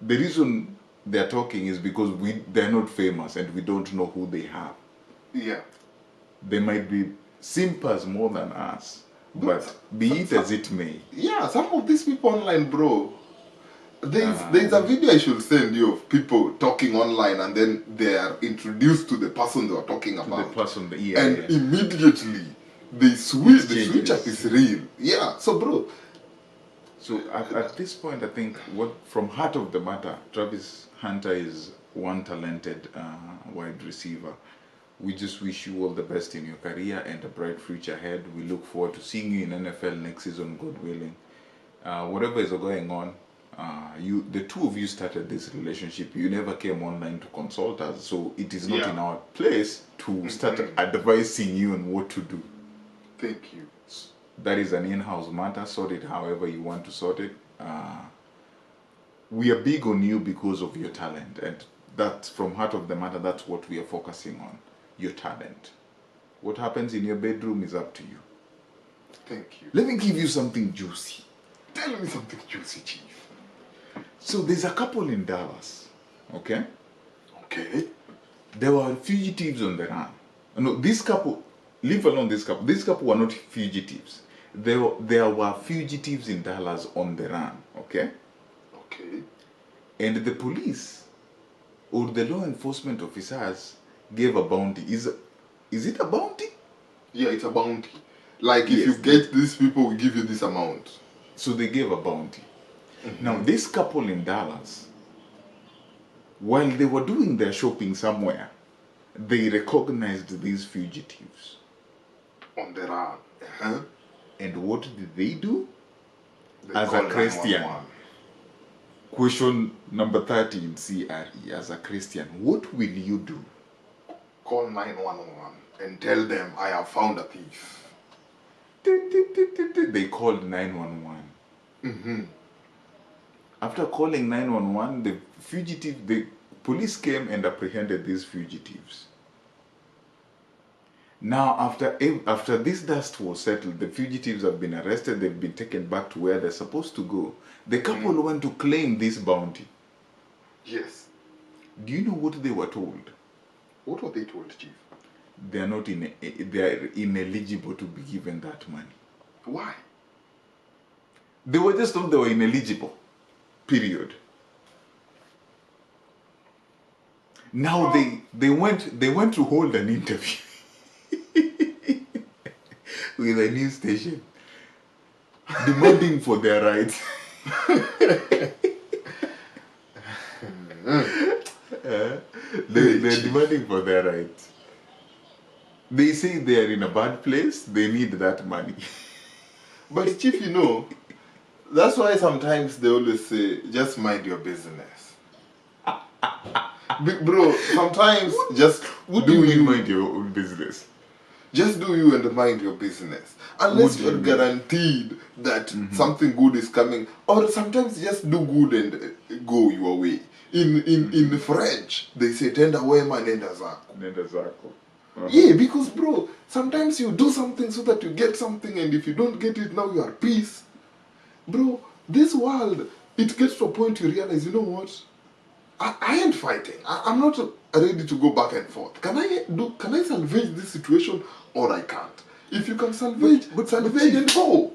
the reason they're talking is because they're not famous and we don't know who they have. Yeah, they might be simpers more than us, but be it as it may. Yeah, some of these people online, bro, there's a video I should send you of people talking online, and then they are introduced to the person they are talking about. The person, immediately they switch. The switch up is real. Yeah, so bro. So at this point, I think from heart of the matter, Travis Hunter is one talented wide receiver. We just wish you all the best in your career and a bright future ahead. We look forward to seeing you in NFL next season, God willing. Whatever is going on, the two of you started this relationship. You never came online to consult us, so it is not in our place to start advising you on what to do. Thank you. That is an in-house matter. Sort it however you want to sort it. We are big on you because of your talent, and that's from heart of the matter. That's what we are focusing on. Your talent. What happens in your bedroom is up to you. Thank you. Let me give you something juicy. Tell me something juicy, Chief. So there's a couple in Dallas, okay? Okay. There were fugitives on the run. No, this couple, leave alone this couple. This couple were not fugitives. There were fugitives in Dallas on the run, okay? Okay. And the police or the law enforcement officers gave a bounty. Is it a bounty? Yeah, it's a bounty. Like if you get these people, we give you this amount. So they gave a bounty. Now, this couple in Dallas, while they were doing their shopping somewhere, they recognized these fugitives. On the run. Uh-huh. And what did they do? They As a call Christian. 911. Question number 30 in CRE. As a Christian, what will you do? Call 911 and tell them I have found a thief. They called 911. After calling 911, the police came and apprehended these fugitives. Now, after this dust was settled, the fugitives have been arrested, they've been taken back to where they're supposed to go. The couple went to claim this bounty. Yes. Do you know what they were told? What were they told, Chief? They are ineligible to be given that money. Why? They were just told they were ineligible. Period. Now they went to hold an interview with a news station, demanding for their rights. They're demanding for their rights. They say they are in a bad place. They need that money. But Chief, you know, that's why sometimes they always say, just mind your business. Bro, sometimes just What do you mind your own business? Just do you and mind your business. Unless you're guaranteed that something good is coming. Or sometimes just do good and go your way. In French, they say, tenda wema nenda zako. Nenda zako. Yeah, because bro, sometimes you do something so that you get something, and if you don't get it now, you are peace. Bro, this world, it gets to a point you realize, you know what? I ain't fighting. I'm not ready to go back and forth. Can I salvage this situation or I can't? If you can salvage, salvage and go.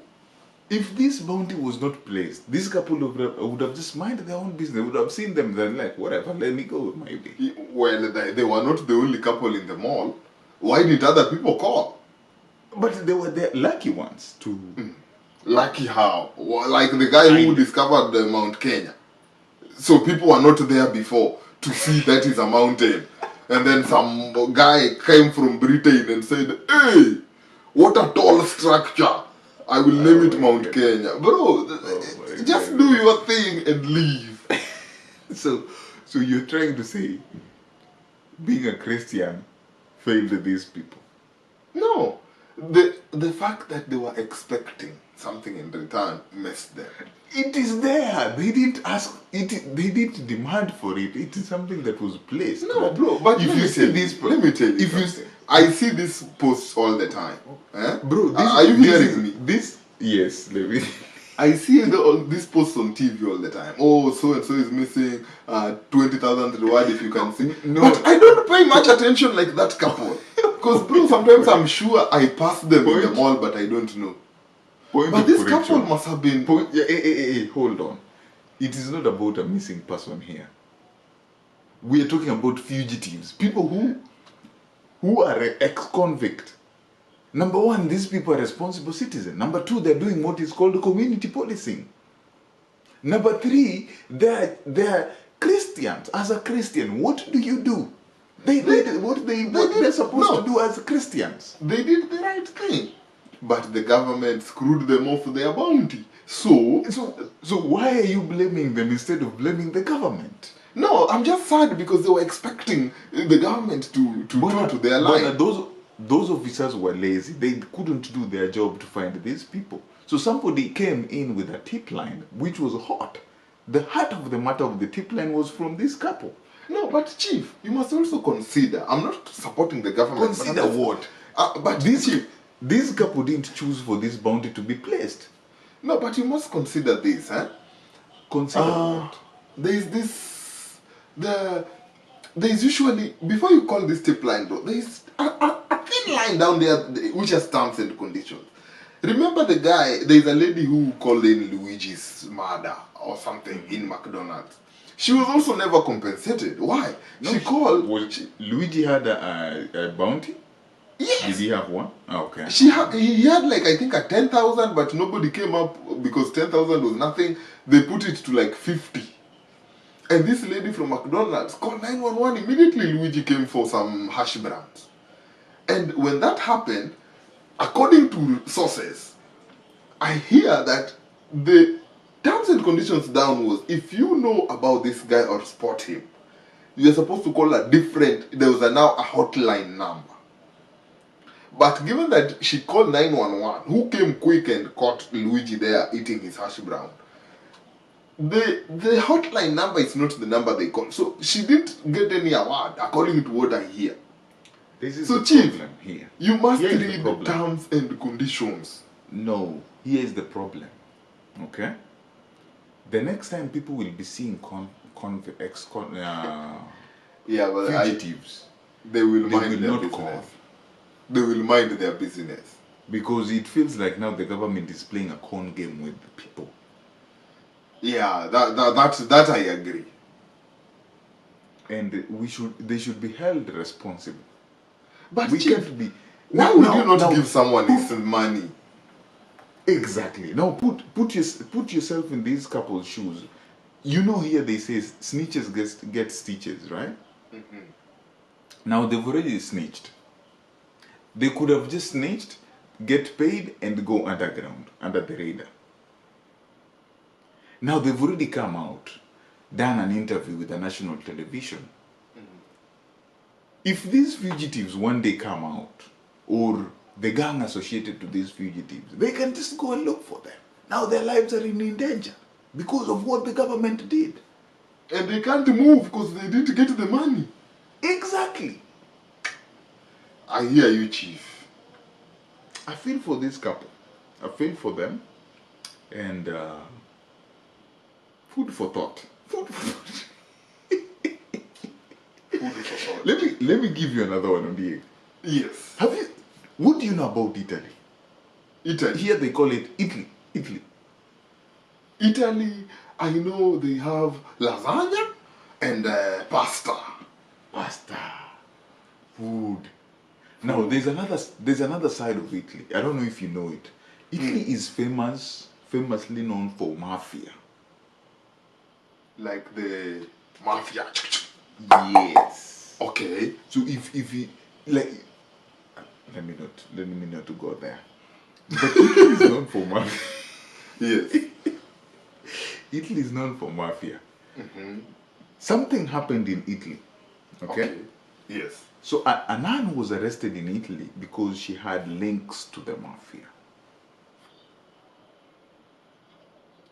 If this bounty was not placed, this couple would have just minded their own business. They would have seen them, then like, whatever, let me go, maybe. Well, they were not the only couple in the mall. Why did other people call? But they were the lucky ones to... Lucky how? Like the guy who discovered the Mount Kenya. So people were not there before to see that is a mountain. And then some guy came from Britain and said, hey, what a tall structure. I will name it Mount Kenya. Bro, just do your thing and leave. So you're trying to say being a Christian failed these people? No. The fact that they were expecting something in return messed them. It is there. They didn't ask it. They didn't demand for it. It is something that was placed. No, bro. But if you see this, let me tell you. I see these posts all the time. Eh? Bro, are you hearing me? Yes, let me. I see these posts on TV all the time. Oh, so and so is missing 20,000 reward if you can see. No. But I don't pay much attention like that couple. Because bro, sometimes I'm sure I pass them in the mall, but I don't know. But this couple must have been... Hold on. It is not about a missing person here. We are talking about fugitives. People who are ex-convict. Number one, these people are responsible citizens. Number two, they're doing what is called community policing. Number three, they're Christians. As a Christian, what do you do? They did what they're supposed to do as Christians. They did the right thing. But the government screwed them off their bounty. So why are you blaming them instead of blaming the government? No, I'm just sad because they were expecting the government to go to their line. Those officers were lazy. They couldn't do their job to find these people. So somebody came in with a tip line, which was hot. The heart of the matter of the tip line was from this couple. No, but Chief, you must also consider. I'm not supporting the government. Consider what? But this couple didn't choose for this bounty to be placed. No, but you must consider this, huh? Consider what? There's usually, before you call this tip line, though, there's a thin line down there which has terms and conditions. Remember the guy, there's a lady who called in Luigi's murder or something in McDonald's. She was also never compensated. Why? No, Luigi had a bounty? Yes. Did he have one? Ah, okay. He had like I think a 10,000, but nobody came up because 10,000 was nothing. They put it to like 50. And this lady from McDonald's called 911 immediately. Luigi came for some hash browns. And when that happened, according to sources, I hear that the terms and conditions down was if you know about this guy or spot him, you're supposed to call a different, there was now a hotline number. But given that she called 911, who came quick and caught Luigi there eating his hash brown, the hotline number is not the number they called. So she didn't get any award, according to what I hear. This is So, the Chief, problem here. you must Here is the read problem. terms and conditions. No, here is the problem. Okay? The next time people will be seeing Yeah, but fugitives, they will they mind will their not business. call. They will mind their business. Because it feels like now the government is playing a con game with the people. Yeah, that I agree. And they should be held responsible. But We Chief, can't be. why would you now- not give someone his money? Exactly. Now put yourself in these couple's shoes. You know here they say snitches get stitches, right? Now they've already snitched. They could have just snitched, get paid, and go underground, under the radar. Now they've already come out, done an interview with a national television. If these fugitives one day come out, or the gang associated to these fugitives, they can just go and look for them. Now their lives are in danger because of what the government did. And they can't move because they didn't get the money. Exactly. I hear you, Chief. I feel for this couple. I feel for them. And food for thought. Food for thought. Food for thought. Let me give you another one on the egg. Yes. What do you know about Italy? Italy. Here they call it Italy. Italy, I know they have lasagna and pasta. Pasta. Food. Now there's another side of Italy. I don't know if you know it. Italy is famously known for mafia. Like the mafia. Yes. Okay. So if you like, let me not to go there. But Italy is known for mafia. Yes. Italy is known for mafia. Something happened in Italy. Okay? Yes. So a nun was arrested in Italy because she had links to the mafia.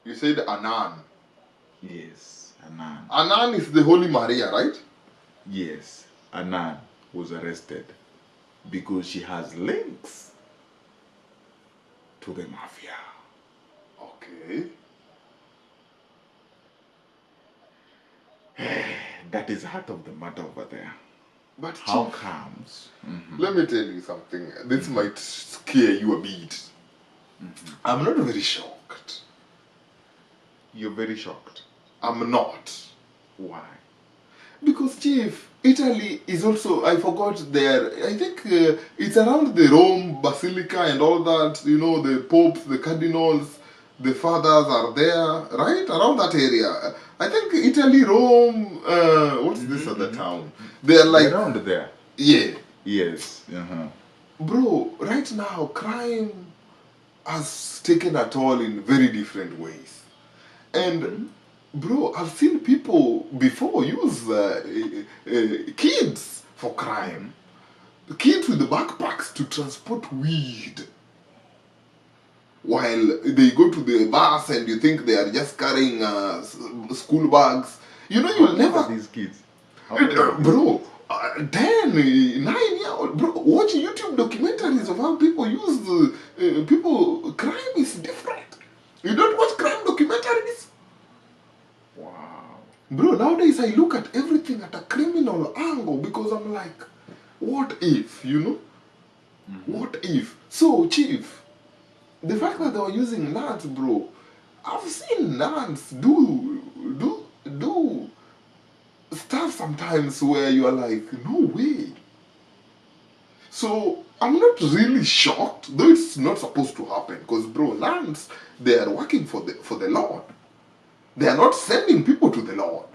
You said Anan. Yes, a nun. Anan is the Holy Maria, right? Yes, a nun was arrested because she has links to the mafia. Okay. That is heart of the matter over there. But How Chief, comes? let me tell you something. This might scare you a bit. I'm not very shocked. You're very shocked. I'm not. Why? Because, Chief, Italy is also, I forgot there, I think it's around the Rome Basilica and all that, you know, the popes, the cardinals, the fathers are there, right? Around that area. I think Italy, Rome, what's this other town? They're like, Around there. yeah. Yes. Bro, right now, crime has taken a toll in very different ways. And, bro, I've seen people before use kids for crime. Kids with the backpacks to transport weed. While they go to the bus and you think they are just carrying school bags. You know, you'll never... These kids. How old are they? Bro, 10, 9-year-old, bro, watch YouTube documentaries of how people use crime is different. You don't watch crime documentaries? Wow. Bro, nowadays I look at everything at a criminal angle because I'm like, what if, you know? What if? So, Chief, the fact that they were using nuns, bro, I've seen nuns do stuff sometimes where you are like, no way. So I'm not really shocked, though it's not supposed to happen. Because bro, nuns, they are working for the Lord. They are not sending people to the Lord.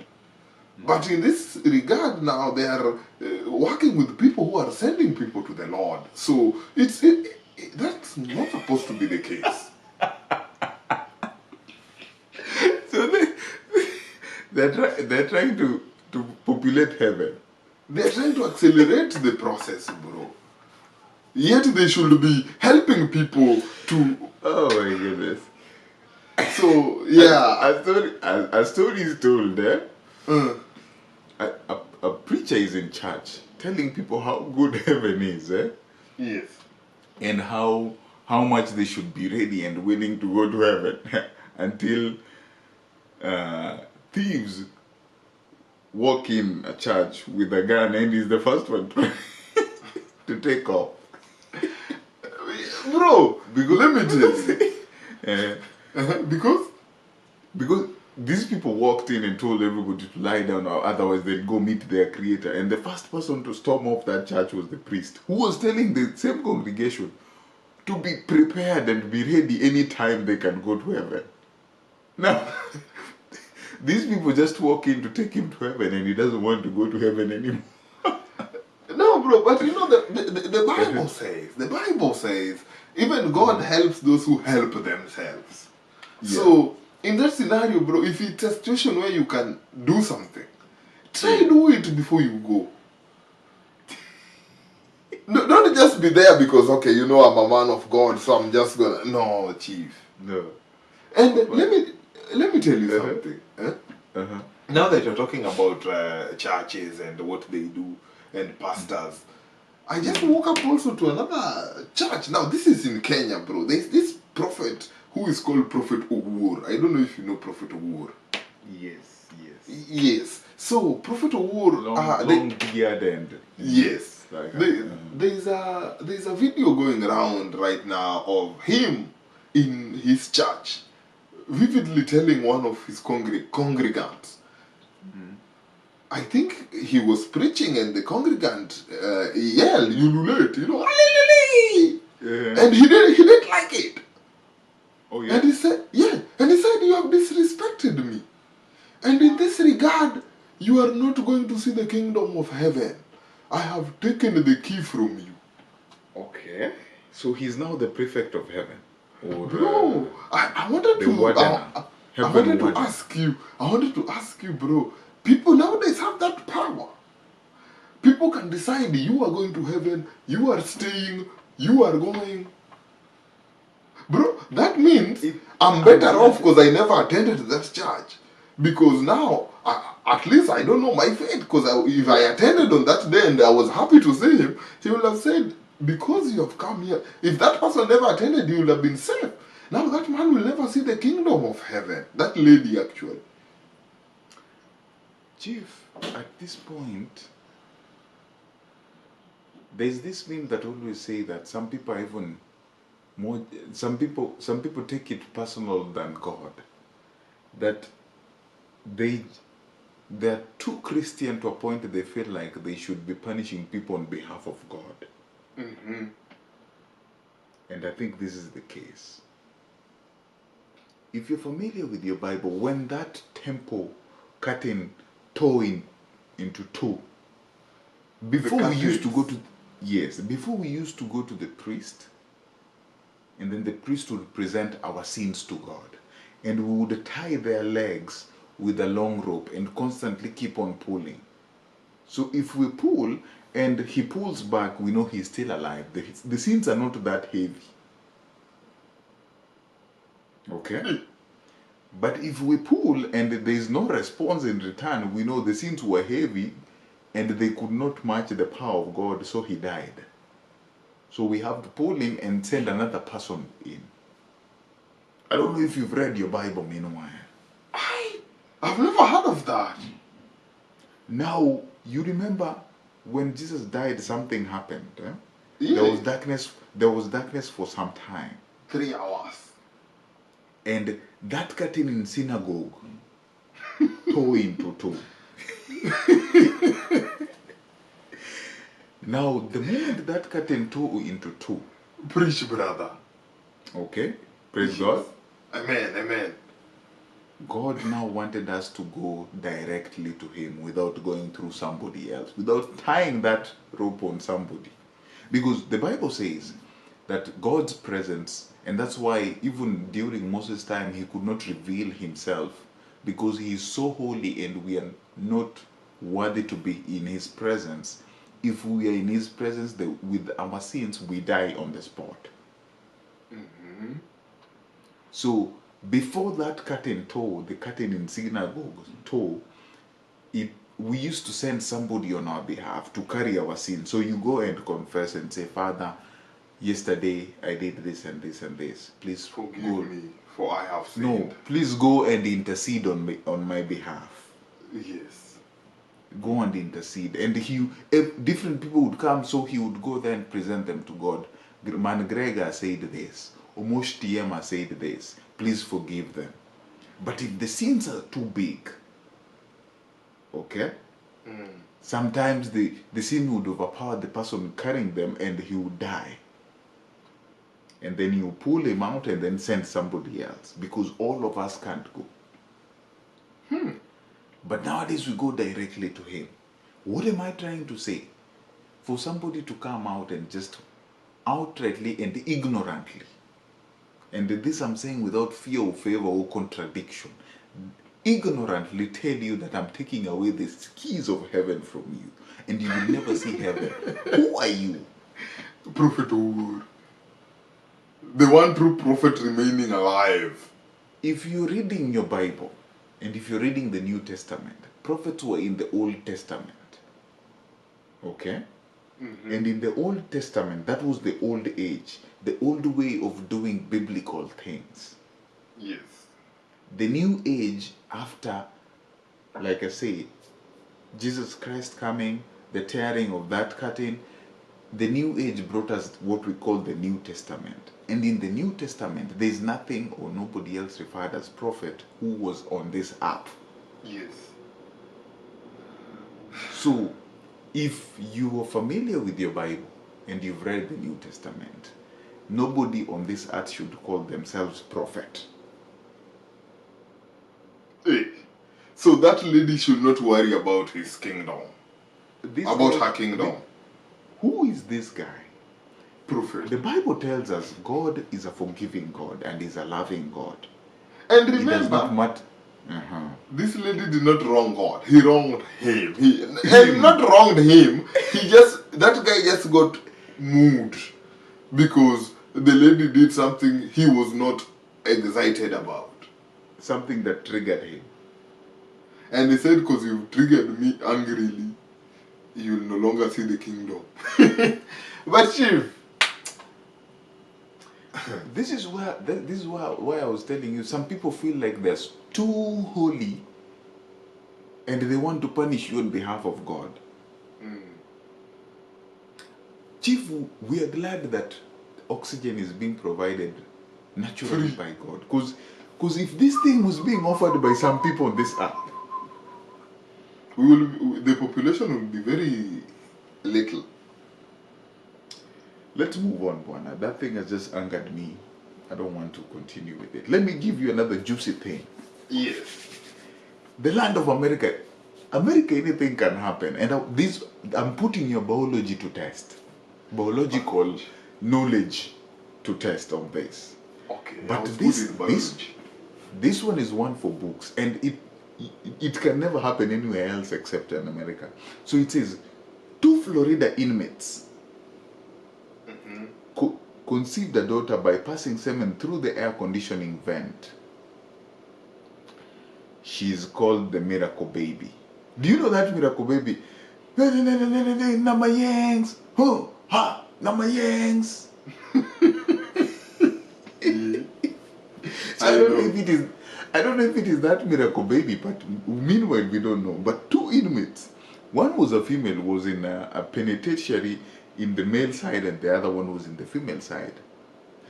But in this regard now, they are working with people who are sending people to the Lord. So that's not supposed to be the case. So they're trying to populate heaven. They're trying to accelerate the process, bro. Yet they should be helping people to. Oh my goodness. So yeah, A story is told there. uh, A preacher is in church telling people how good heaven is, yes. and how much they should be ready and willing to go to heaven until thieves walk in a church with a gun and he's the first one to take off. Bro, let me tell you. Because Because these people walked in and told everybody to lie down, or otherwise they'd go meet their creator. And the first person to storm off that church was the priest, who was telling the same congregation to be prepared and be ready anytime they can go to heaven. Now, these people just walk in to take him to heaven, and he doesn't want to go to heaven anymore. no, bro, but you know the Bible says even God helps those who help themselves. Yeah. So in that scenario, bro, if it's a situation where you can do something, try do it before you go. No, don't just be there because okay, you know I'm a man of God, so I'm just gonna. No, chief. No. And let me tell you Uh-huh. something. Eh? Uh-huh. Now that you're talking about churches and what they do and pastors, I just woke up also to another church. Now this is in Kenya, bro. There's this prophet who is called Prophet Owuor. I don't know if you know Prophet Owuor. Yes, yes. Yes. So Prophet Owuor, Long beard and yes. like There's a video going around right now of him in his church, vividly telling one of his congregants. I think he was preaching and the congregant yelled, "Ululate," you know, "Alelele!" Yeah. And he didn't like it. Oh yeah. And he said, yeah, and he said, "You have disrespected me. And in this regard, you are not going to see the kingdom of heaven. I have taken the key from you." Okay. So he's now the prefect of heaven. Or Bro, I wanted the to warden. I Heaven wanted to warden. ask you, bro. People nowadays have that power. People can decide you are going to heaven, you are staying, you are going. Bro, that means I'm better off because I never attended that church. Because now, at least I don't know my fate. Because if I attended on that day and I was happy to see him, he would have said, because you have come here. If that person never attended, he would have been safe. Now that man will never see the kingdom of heaven. That lady, actually. Chief, at this point, there's this meme that always say that some people are even more. Some people take it personal than God. That they're too Christian to a point that they feel like they should be punishing people on behalf of God. Mm-hmm. And I think this is the case. If you're familiar with your Bible, when that temple curtain tore into two, before we used to go to the priest, and then the priest would present our sins to God, and we would tie their legs with a long rope and constantly keep on pulling. So if we pull and he pulls back, we know he's still alive. The sins are not that heavy. Okay? But if we pull and there is no response in return, we know the sins were heavy and they could not match the power of God, so he died. So we have to pull him and send another person in. I don't know if you've read your Bible meanwhile. I've never heard of that. Now, you remember when Jesus died, something happened. Eh? Yeah. There was darkness for some time. 3 hours. And that curtain in synagogue tore into two. Now, the moment that curtain tore into two, Preach, brother. okay, praise God, Amen, amen. God now wanted us to go directly to Him without going through somebody else, without tying that rope on somebody. Because the Bible says that God's presence, and that's why even during Moses' time, he could not reveal himself because he is so holy and we are not worthy to be in his presence. If we are in his presence with our sins, we die on the spot. So before that curtain tore, the curtain in synagogue tore, we used to send somebody on our behalf to carry our sin. So you go and confess and say, Father, yesterday I did this and this and this. Please Forgive go. me, for I have sinned. No, please go and intercede on my behalf. Yes. Go and intercede. And different people would come, so he would go there and present them to God. Man Gregor said this. Omosh Tiema said this. Please forgive them. But if the sins are too big, okay, sometimes the sin would overpower the person carrying them and he would die. And then you pull him out and then send somebody else because all of us can't go. But nowadays we go directly to him. What am I trying to say? For somebody to come out and just outrightly and ignorantly, and this I'm saying without fear or favor or contradiction, ignorantly tell you that I'm taking away the keys of heaven from you and you will never see heaven. Who are you? Prophet Ogur. The one true prophet remaining alive. If you're reading your Bible and if you're reading the New Testament, prophets were in the Old Testament. Okay? And in the Old Testament, that was the old age, the old way of doing biblical things. Yes. The new age, after, like I say, Jesus Christ coming, the tearing of that curtain, the new age brought us what we call the New Testament. And in the New Testament, there is nothing or nobody else referred as prophet who was on this earth. Yes. So, if you are familiar with your Bible and you've read the New Testament, nobody on this earth should call themselves prophet. Hey. So that lady should not worry about his kingdom. Her kingdom. Who is this guy? Prophet. The Bible tells us God is a forgiving God and is a loving God. And He does not remember, matter. this lady did not wrong God. He wronged him. And not wronged him. That guy just got moved because the lady did something he was not excited about. Something that triggered him. And he said, because you triggered me angrily, you will no longer see the kingdom. But Chief, this is why I was telling you, some people feel like they're too holy and they want to punish you on behalf of God. Chief, we are glad that oxygen is being provided naturally by God. Because if this thing was being offered by some people on this earth, the population will be very little. Let's move on, Bwana. That thing has just angered me. I don't want to continue with it. Let me give you another juicy thing. Yes. The land of America. America, anything can happen. And I'm putting your biology to test. Biological knowledge to test on this. Okay. But this one is one for books. And it can never happen anywhere else except in America. So it says, 2 Florida inmates conceived a daughter by passing semen through the air conditioning vent. She's called the miracle baby. Do you know that miracle baby? Namayangs, ha, namayangs. I don't know if it is that miracle baby, but meanwhile we don't know. But 2 inmates, one was a female, was in a penitentiary in the male side, and the other one was in the female side.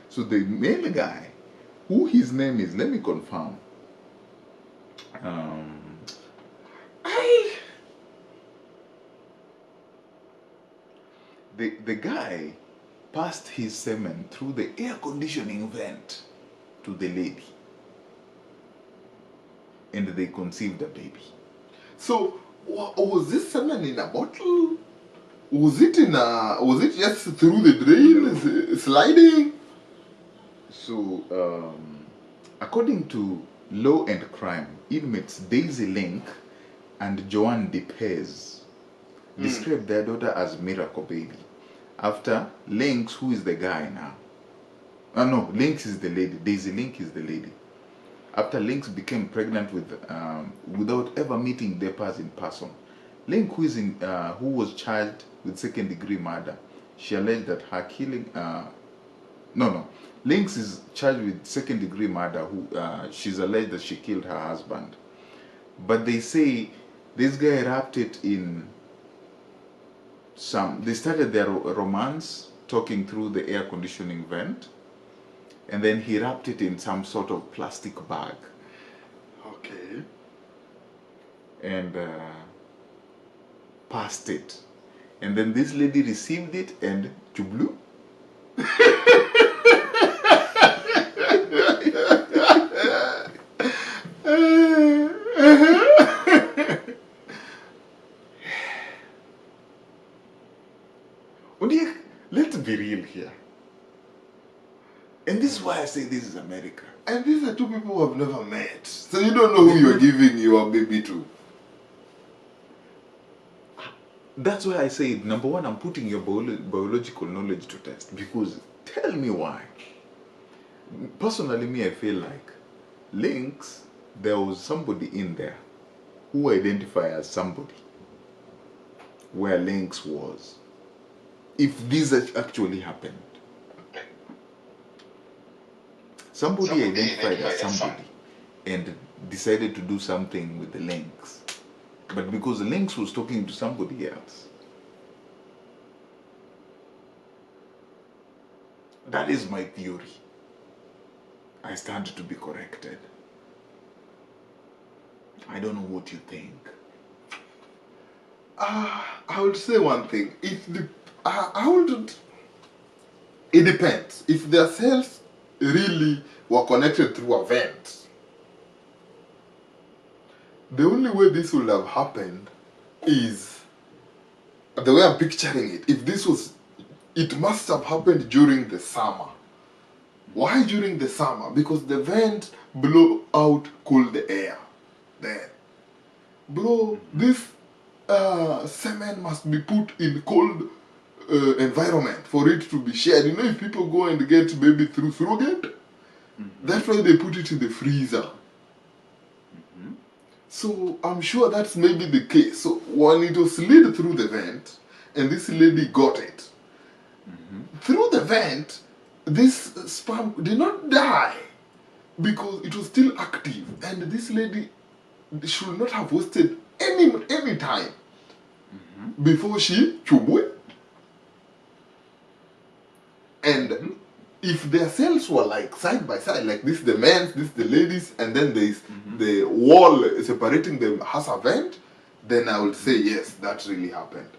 So the male guy, who his name is, let me confirm. the guy passed his semen through the air conditioning vent to the lady, and they conceived a baby. So, was this semen in a bottle? Was it just through the drain, sliding? So, according to Law and Crime, inmates Daisy Link and Joanne DePez described their daughter as Miracle Baby. After Links, who is the guy now? No, Links is the lady. Daisy Link is the lady. After Links became pregnant without ever meeting DePez in person, Link, who was charged with second-degree murder, she alleged that her killing. Links is charged with second-degree murder. She's alleged that she killed her husband, but they say this guy wrapped it in some. They started their romance talking through the air conditioning vent, and then he wrapped it in some sort of plastic bag. Okay. And passed it. And then this lady received it and chublu. Let's be real here. And this is why I say this is America. And these are two people who have never met. So you don't know who you're giving your baby to. That's why I say, number one, I'm putting your biological knowledge to test. Because tell me why. Personally, me, I feel like Links, there was somebody in there who identified as somebody where Links was. If this actually happened. Somebody identified as somebody and decided to do something with the Links. But because the Links was talking to somebody else. That is my theory. I stand to be corrected. I don't know what you think. I would say one thing. It depends. If their cells really were connected through a vent, the only way this would have happened is the way I'm picturing it. It must have happened during the summer. Why during the summer? Because the vent blow out cool the air. Then, bro, this semen must be put in cold environment for it to be shared. You know, if people go and get baby through surrogate, that's why they put it in the freezer. So I'm sure that's maybe the case. So when it was slid through the vent, and this lady got it, through the vent, this sperm did not die because it was still active, and this lady should not have wasted any time before she chubwe. And if their cells were like side by side, like this the men's, this the ladies, and then there is the wall separating them has a vent, then I would say yes, that really happened.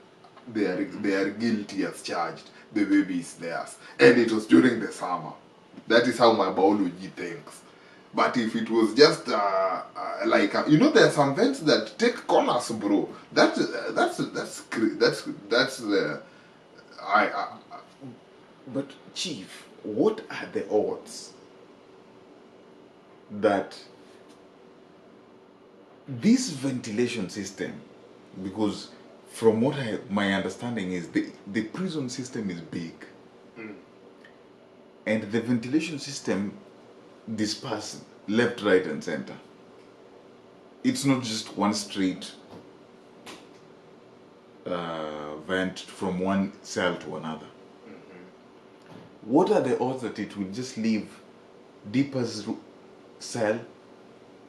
They are guilty as charged. The baby is theirs, and it was during the summer. That is how my biology thinks. But if it was just you know, there are some vents that take corners, bro. But Chief, what are the odds that this ventilation system, because from what my understanding is the prison system is big, and the ventilation system disperses left, right, and center. It's not just one straight vent from one cell to another. What are the odds that it will just leave Deepa's cell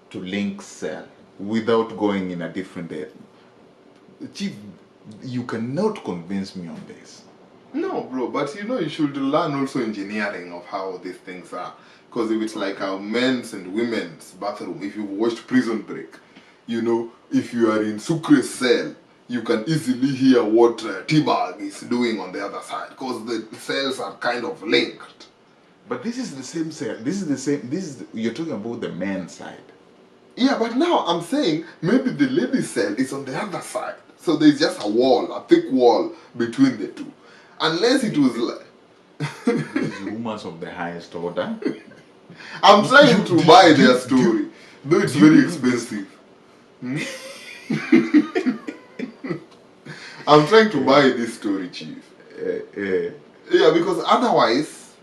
to Link's cell without going in a different area? Chief, you cannot convince me on this. No, bro, but you know, you should learn also engineering of how these things are. Because if it's like a men's and women's bathroom, if you've watched Prison Break, you know, if you are in Sucre's cell you can easily hear what T-Bag is doing on the other side because the cells are kind of linked. But this is the same cell. This is the same. You're talking about the men's side. Yeah, but now I'm saying maybe the lady cell is on the other side. So there's just a wall, a thick wall between the two. Unless it was like... These rumors of the highest order. I'm trying to buy their story. Though it's very expensive. I'm trying to buy this story, Chief. Yeah, because otherwise,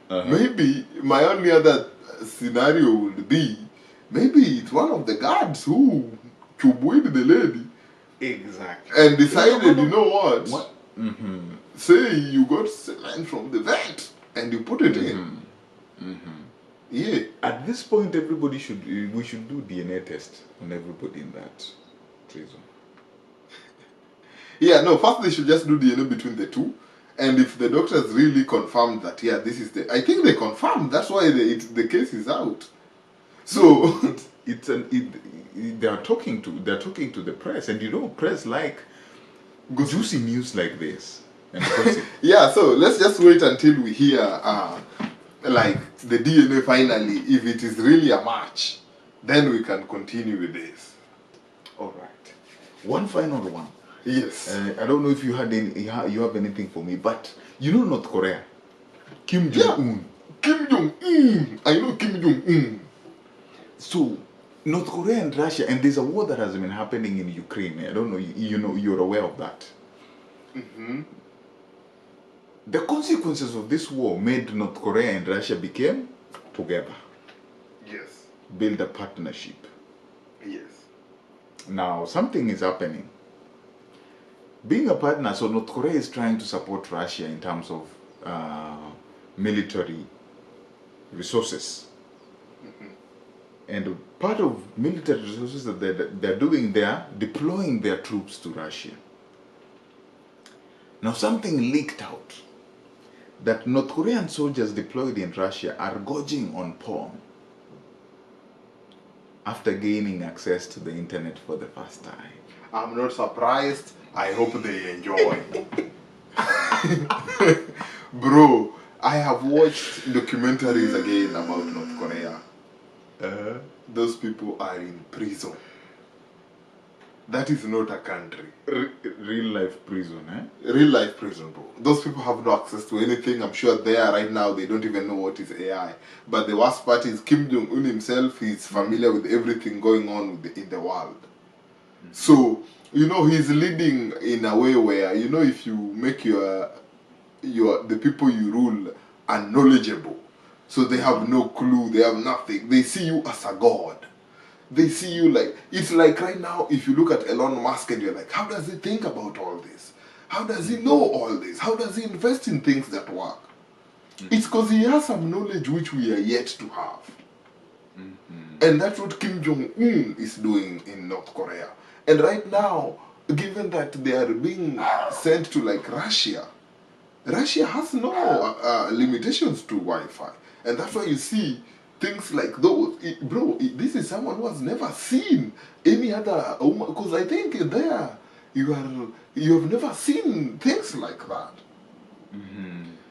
maybe my only other scenario would be, maybe it's one of the guards who chubwed the lady. Exactly. And decided, you know what? Mm-hmm. Say you got cement from the vet and you put it in. Yeah. At this point, we should do DNA test on everybody in that prison. Yeah, no, first they should just do DNA between the two. And if the doctors really confirmed that, yeah, this is the... I think they confirmed, that's why the case is out. So... they're talking to the press, and you know, press like juicy news like this. And gossip. Yeah, so let's just wait until we hear, like, the DNA finally, if it is really a match, then we can continue with this. All right. One final one. Yes. I don't know if you have anything for me, but you know North Korea, Kim Jong-un. Kim Jong-un. I know Kim Jong-un. So, North Korea and Russia, and there's a war that has been happening in Ukraine. I don't know, you're aware of that. The consequences of this war made North Korea and Russia became together. Yes. Build a partnership. Yes. Now, something is happening. Being a partner, so North Korea is trying to support Russia in terms of military resources. And part of military resources that they're doing, they are deploying their troops to Russia. Now something leaked out that North Korean soldiers deployed in Russia are gorging on porn after gaining access to the internet for the first time. I'm not surprised. I hope they enjoy. Bro, I have watched documentaries again about North Korea. Those people are in prison. That is not a country. Real life prison, eh? Real life prison, bro. Those people have no access to anything. I'm sure there right now they don't even know what is AI. But the worst part is Kim Jong-un himself is familiar with everything going on in the world. So, you know, he's leading in a way where, you know, if you make the people you rule unknowledgeable, so they have no clue, they have nothing, they see you as a god. They see you like, it's like right now, if you look at Elon Musk and you're like, how does he think about all this? How does he know all this? How does he invest in things that work? It's because he has some knowledge which we are yet to have. And that's what Kim Jong-un is doing in North Korea. And right now, given that they are being sent to like Russia, Russia has no limitations to Wi-Fi. And that's why you see things like those. This is someone who has never seen any other, because I think there you have never seen things like that.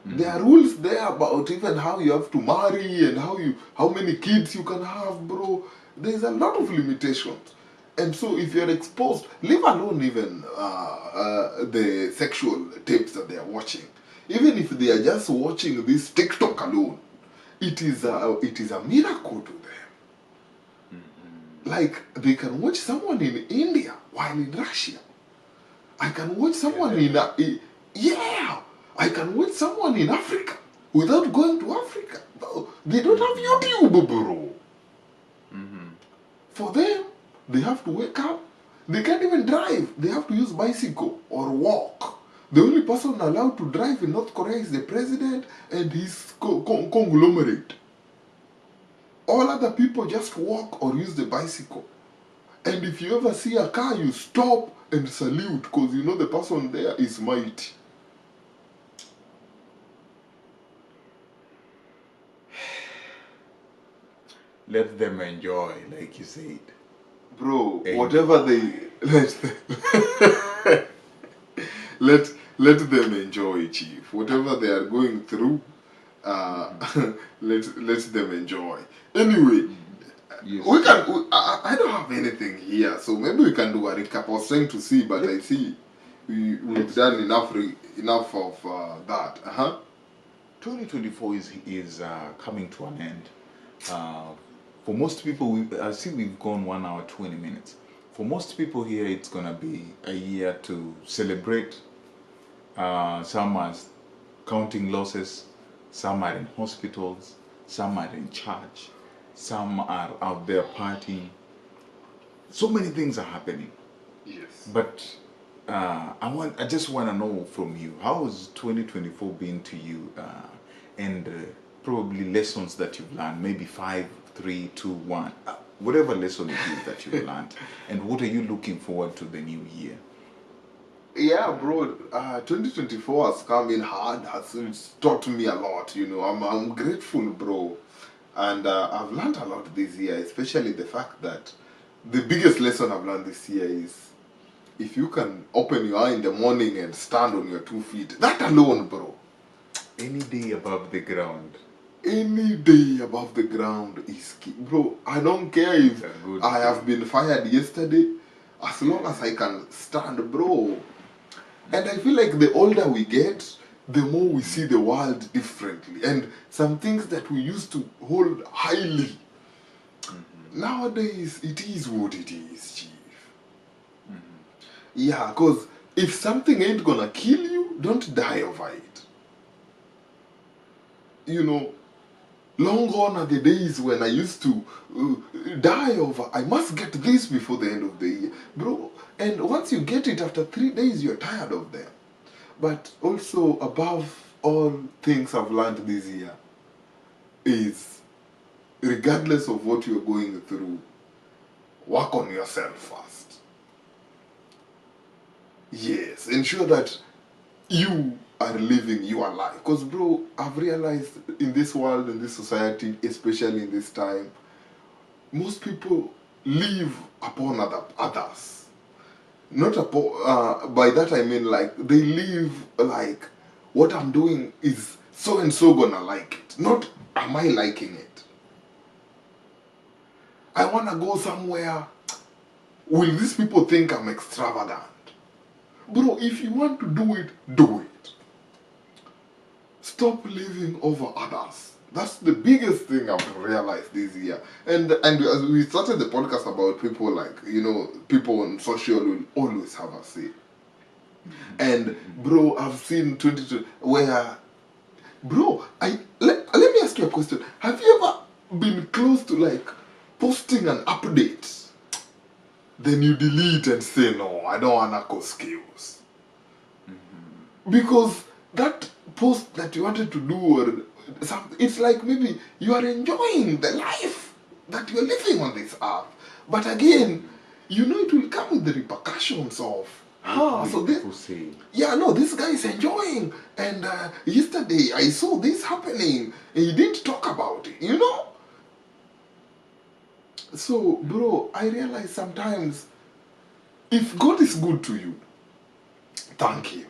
There are rules there about even how you have to marry and how many kids you can have, bro. There's a lot of limitations. And so if you're exposed, leave alone even the sexual tapes that they are watching. Even if they are just watching this TikTok alone, it is a miracle to them. Like, they can watch someone in India while in Russia. I can watch someone I can watch someone in Africa without going to Africa. They don't have YouTube, bro. For them, they have to wake up. They can't even drive. They have to use bicycle or walk. The only person allowed to drive in North Korea is the president and his conglomerate. All other people just walk or use the bicycle. And if you ever see a car, you stop and salute because you know the person there is mighty. Let them enjoy, like you said. Bro, whatever they let let let them enjoy, Chief. Whatever they are going through, uh, let them enjoy. Anyway, Yes. I don't have anything here, so maybe we can do a recap. I was trying to see, but I see we've done enough of that. 2024 is coming to an end. For most people, I see we've gone 1 hour 20 minutes. For most people here, it's gonna be a year to celebrate. Some are counting losses, some are in hospitals, some are in church, some are out there partying. So many things are happening. Yes. But I just want to know from you, how has 2024 been to you, and probably lessons that you've learned, maybe 5, 3, 2, 1, whatever lesson it is that you've learned, and what are you looking forward to the new year? Yeah, bro. 2024 has come in hard. It's taught me a lot. I'm grateful, bro, and I've learned a lot this year. Especially the fact that the biggest lesson I've learned this year is if you can open your eye in the morning and stand on your 2 feet, that alone, bro. Any day above the ground. Any day above the ground is key. Bro, I don't care if I have been fired yesterday, as long as I can stand, bro. And I feel like the older we get, the more we see the world differently. And some things that we used to hold highly, nowadays it is what it is, Chief. Yeah, because if something ain't gonna kill you, don't die over it. Long gone are the days when I used to die over, I must get this before the end of the year. Bro, and once you get it after 3 days, you're tired of them. But also, above all things I've learned this year is, regardless of what you're going through, work on yourself first. Yes, ensure that you are living your life. Because, bro, I've realized in this world, in this society, especially in this time, most people live upon others. Not upon, by that I mean like, they live like, what I'm doing is so and so gonna like it. Not, am I liking it? I wanna go somewhere, will these people think I'm extravagant? Bro, if you want to do it, do it. Stop living over others. That's the biggest thing I've realized this year. And as we started the podcast about people like, people on social will always have a say. And bro, I've seen 22 where, bro, let me ask you a question. Have you ever been close to like posting an update? Then you delete and say, no, I don't want to cause chaos. Because that post that you wanted to do, or something, it's like maybe you are enjoying the life that you're living on this earth. But again, it will come with the repercussions of, this guy is enjoying. And yesterday I saw this happening. And he didn't talk about it, So, bro, I realize sometimes, if God is good to you, thank Him.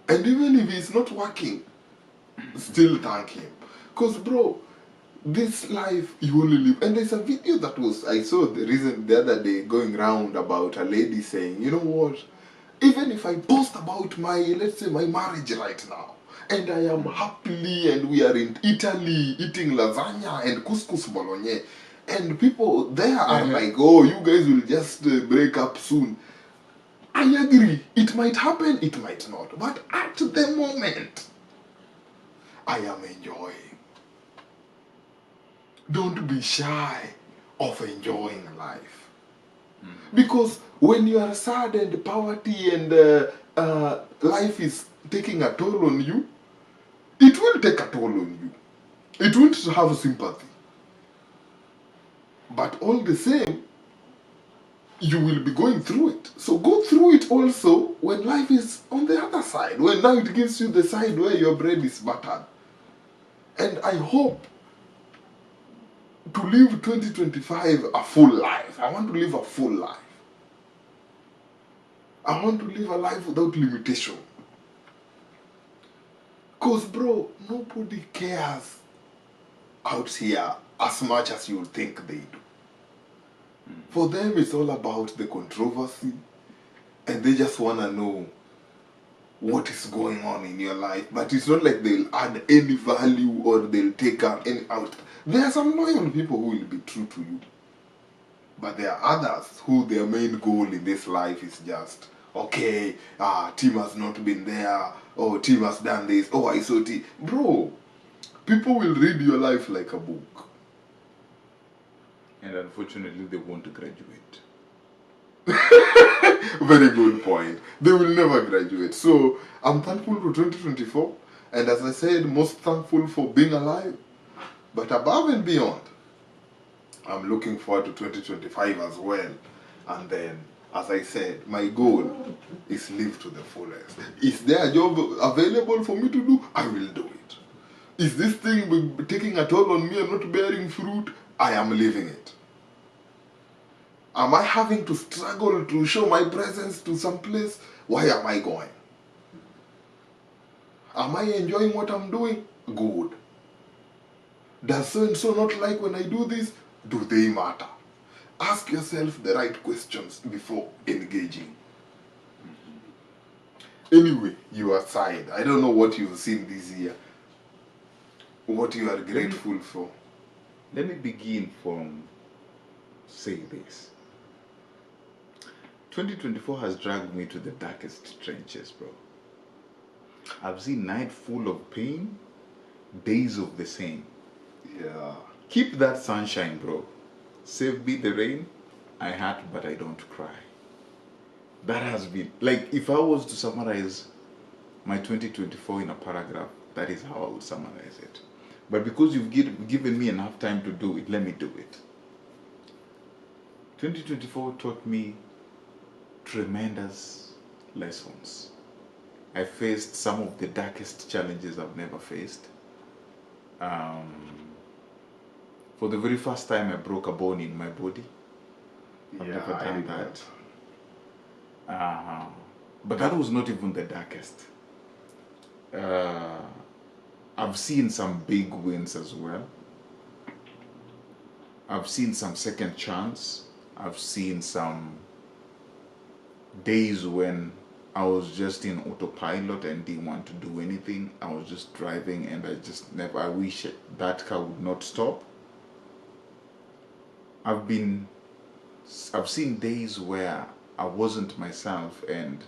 And even if it's not working, still thank Him. Because, bro, this life you only live. And there's a video that I saw the other day going around about a lady saying, you know what, even if I post about let's say my marriage right now, and I am happily, and we are in Italy eating lasagna and couscous bolognese, and people there are like, oh, you guys will just break up soon. I agree. It might happen, it might not. But at the moment, I am enjoying. Don't be shy of enjoying life. Because when you are sad and poverty and life is taking a toll on you, it will take a toll on you. It won't have sympathy. But all the same, you will be going through it. So go through it also when life is on the other side. When now it gives you the side where your bread is buttered. And I hope to live 2025 a full life. I want to live a full life. I want to live a life without limitation. Cause bro, nobody cares out here as much as you think they do. For them it's all about the controversy, and they just wanna know what is going on in your life. But it's not like they'll add any value or they'll take any out. There are some loyal people who will be true to you. But there are others who their main goal in this life is just, okay, team has not been there, or team has done this, oh I saw team. Bro, people will read your life like a book. And unfortunately, they won't graduate. Very good point. They will never graduate. So I'm thankful for 2024, and as I said, most thankful for being alive. But above and beyond, I'm looking forward to 2025 as well. And then, as I said, my goal is live to the fullest. Is there a job available for me to do? I will do it. Is this thing taking a toll on me and not bearing fruit? I am living it. Am I having to struggle to show my presence to some place? Why am I going? Am I enjoying what I'm doing? Good. Does so and so not like when I do this? Do they matter? Ask yourself the right questions before engaging. Anyway, your side. I don't know what you've seen this year. What you are grateful for. Let me begin from saying this. 2024 has dragged me to the darkest trenches, bro. I've seen night full of pain, days of the same. Yeah. Keep that sunshine, bro. Save me the rain. I hurt, but I don't cry. That has been, like, if I was to summarize my 2024 in a paragraph, that is how I would summarize it. But because you've given me enough time to do it, let me do it. 2024 taught me tremendous lessons. I faced some of the darkest challenges I've never faced. For the very first time, I broke a bone in my body. I've never done that. But that was not even the darkest. I've seen some big wins as well. I've seen some second chance. I've seen some days when I was just in autopilot and didn't want to do anything. I was just driving and I wish that car would not stop. I've seen days where I wasn't myself and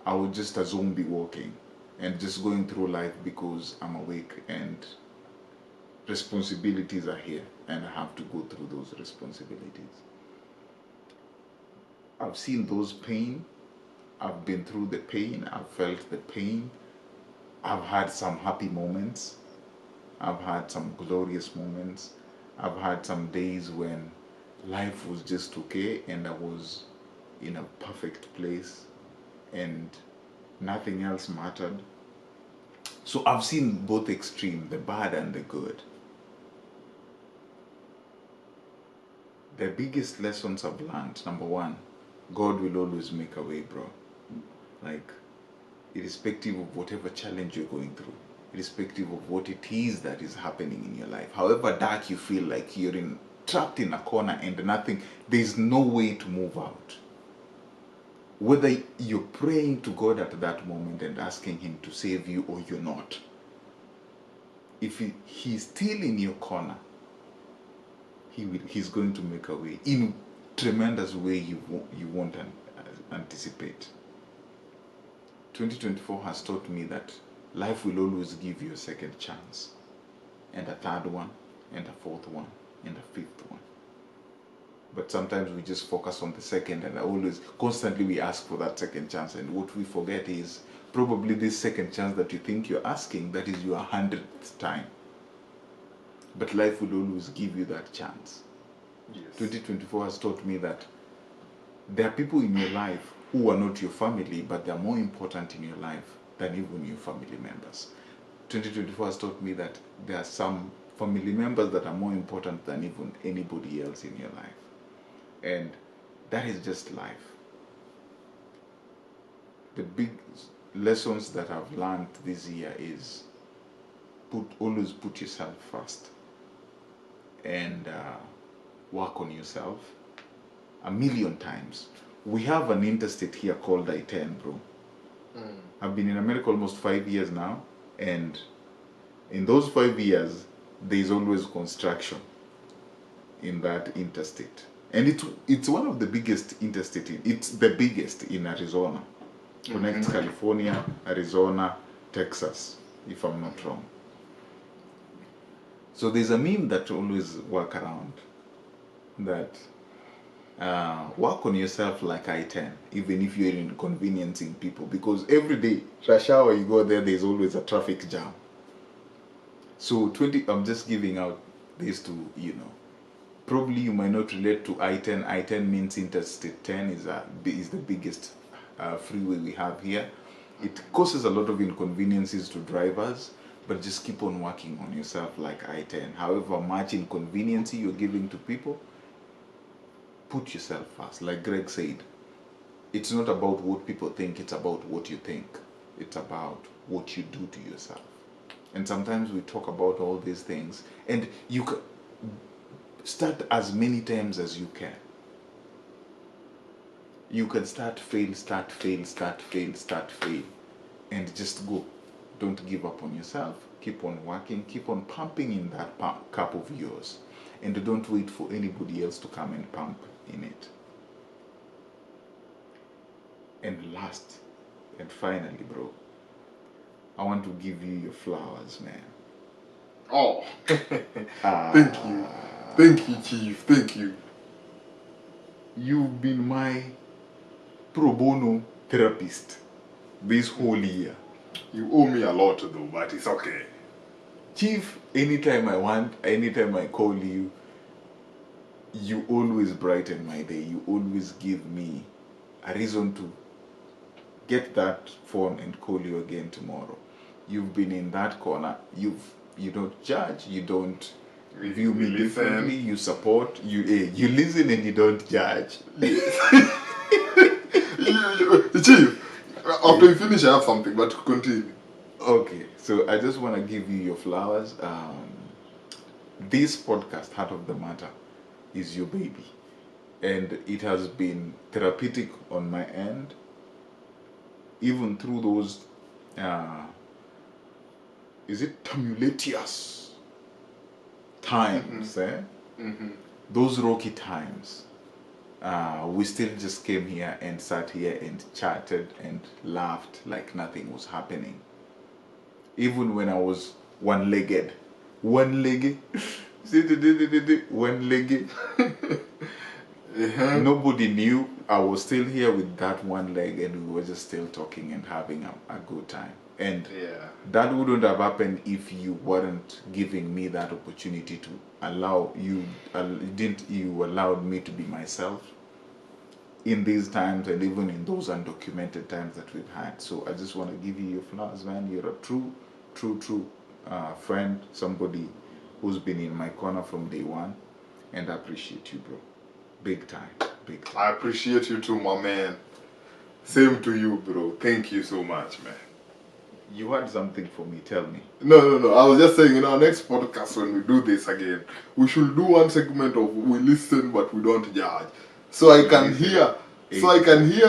I was just a zombie walking and just going through life because I'm awake and responsibilities are here and I have to go through those responsibilities. I've seen those pain. I've been through the pain. I've felt the pain. I've had some happy moments. I've had some glorious moments. I've had some days when life was just okay and I was in a perfect place and nothing else mattered. So I've seen both extremes, the bad and the good. The biggest lessons I've learned, number one, God will always make a way, bro. Like, irrespective of whatever challenge you're going through, irrespective of what it is that is happening in your life, however dark you feel like you're trapped in a corner and nothing, there's no way to move out. Whether you're praying to God at that moment and asking Him to save you or you're not, if He's still in your corner, He's going to make a way in tremendous way you won't anticipate. 2024 has taught me that life will always give you a second chance, and a third one, and a fourth one, and a fifth one. But sometimes we just focus on the second, and constantly we ask for that second chance, and what we forget is probably this second chance that you think you're asking, that is your 100th time. But life will always give you that chance. Yes. 2024 has taught me that there are people in your life who are not your family, but they're more important in your life than even your family members. 2024 has taught me that there are some family members that are more important than even anybody else in your life. And that is just life. the big lessons that I've learned this year is always put yourself first and work on yourself a million times. We have an interstate here called I-10, bro. I've been in America almost 5 years now, and in those 5 years, there's always construction in that interstate. And it's one of the biggest interstate. It's the biggest in Arizona. Connects California, Arizona, Texas, if I'm not wrong. So there's a meme that always work around that work on yourself like I-10, even if you're inconveniencing people, because every day, rush hour you go there's always a traffic jam. So I'm just giving out this to, probably you might not relate to I-10. I-10 means Interstate 10 is the biggest freeway we have here. It causes a lot of inconveniences to drivers, but just keep on working on yourself like I-10. However much inconvenience you're giving to people, put yourself first. Like Greg said, it's not about what people think, it's about what you think. It's about what you do to yourself. And sometimes we talk about all these things, and you can start as many times as you can. You can start, fail, and just go. Don't give up on yourself. Keep on working, keep on pumping in that cup of yours. And don't wait for anybody else to come and pump in it. And last and finally, bro, I want to give you your flowers, man. Oh, thank you. Thank you, Chief. Thank you. You've been my pro bono therapist this whole year. You owe me a lot though, but it's okay. Chief, anytime I call you, you always brighten my day. You always give me a reason to get that phone and call you again tomorrow. You've been in that corner. You don't judge. You don't view me differently. You support. You listen and you don't judge. Chief, after you finish, I have something, but continue. Okay, so I just want to give you your flowers. This podcast, Heart of the Matter, is your baby. And it has been therapeutic on my end. Even through those, tumultuous times, those rocky times. We still just came here and sat here and chatted and laughed like nothing was happening. Even when I was one-legged. Nobody knew I was still here with that one leg, and we were just still talking and having a good time. And that wouldn't have happened if you weren't giving me that opportunity to allow you. You allowed me to be myself in these times, and even in those undocumented times that we've had. So I just want to give you your flowers, man. You're a true friend, somebody who's been in my corner from day one, and I appreciate you, bro. Big time. I appreciate you too, my man. Same to you, bro. Thank you so much, man. You had something for me, tell me. No. I was just saying, in our next podcast, when we do this again, we should do one segment of we listen but we don't judge. So I can hear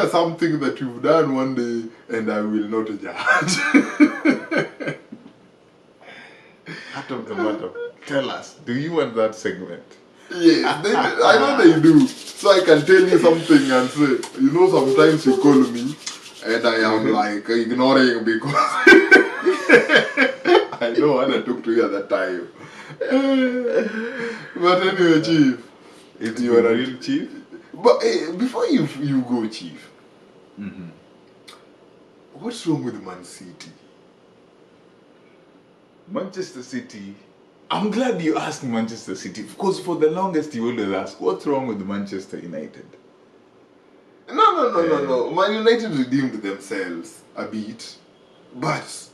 something that you've done one day and I will not judge. Heart of the matter. Tell us, do you want that segment? Yes, I know they do. So I can tell you something and say, sometimes you call me and I am like ignoring because I don't want to talk to you at that time. But anyway, Chief. It's you are a real chief? But before you go, Chief, what's wrong with Man City? Manchester City. I'm glad you asked Manchester City, because for the longest you always ask, what's wrong with Manchester United? No. Man United redeemed themselves a bit. But,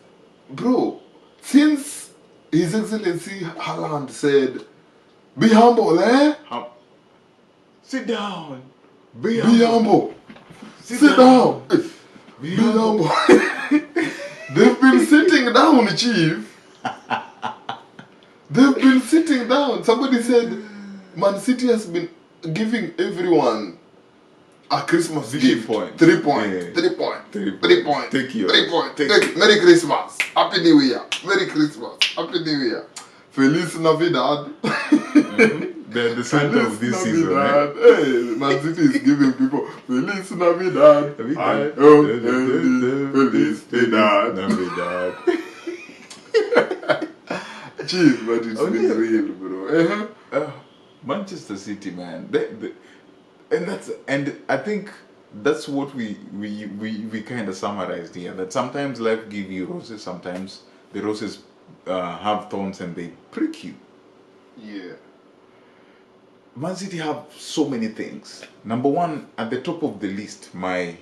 bro, since His Excellency Haaland said, be humble, eh? Sit down. Be humble. Sit down. Be Be humble. humble. They've been sitting down, Chief. They've been sitting down. Somebody said Man City has been giving everyone a Christmas 3 gift. points. 3 points. Yeah. 3 points. 3 3 points. Take yours. 3 points. Take Take Merry Christmas. Happy New Year. Merry Christmas. Happy New Year. Feliz Navidad. They're the center of this season. Navidad. Hey, Man City is giving people Feliz Navidad. Navidad. Feliz Navidad. Navidad. Jeez, but it's Oh, been yeah. real, bro. Manchester City, man. And I think that's what we kind of summarized here. That sometimes life gives you roses, sometimes the roses have thorns and they prick you. Yeah. Man City have so many things. Number one, at the top of the list, my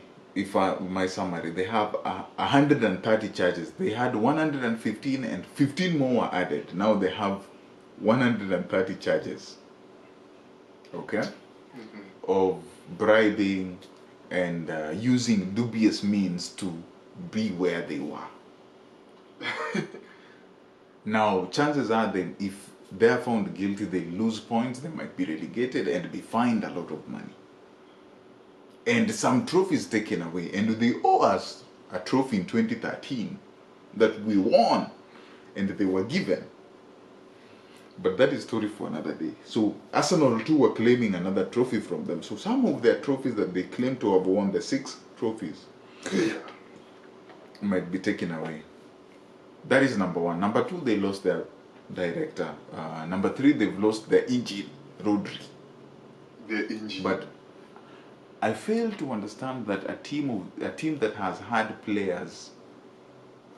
summary, they have 130 charges. They had 115 and 15 more were added. Now they have 130 charges. Okay? Of bribing and using dubious means to be where they were. Now, chances are then if they are found guilty, they lose points, they might be relegated and be fined a lot of money. And some trophies taken away. And they owe us a trophy in 2013 that we won and they were given. But that is story for another day. So Arsenal too were claiming another trophy from them. So some of their trophies that they claim to have won, the 6 trophies, might be taken away. That is number one. Number two, they lost their director. Number three, they've lost their engine, Rodri. Their engine. But I fail to understand that a team that has had players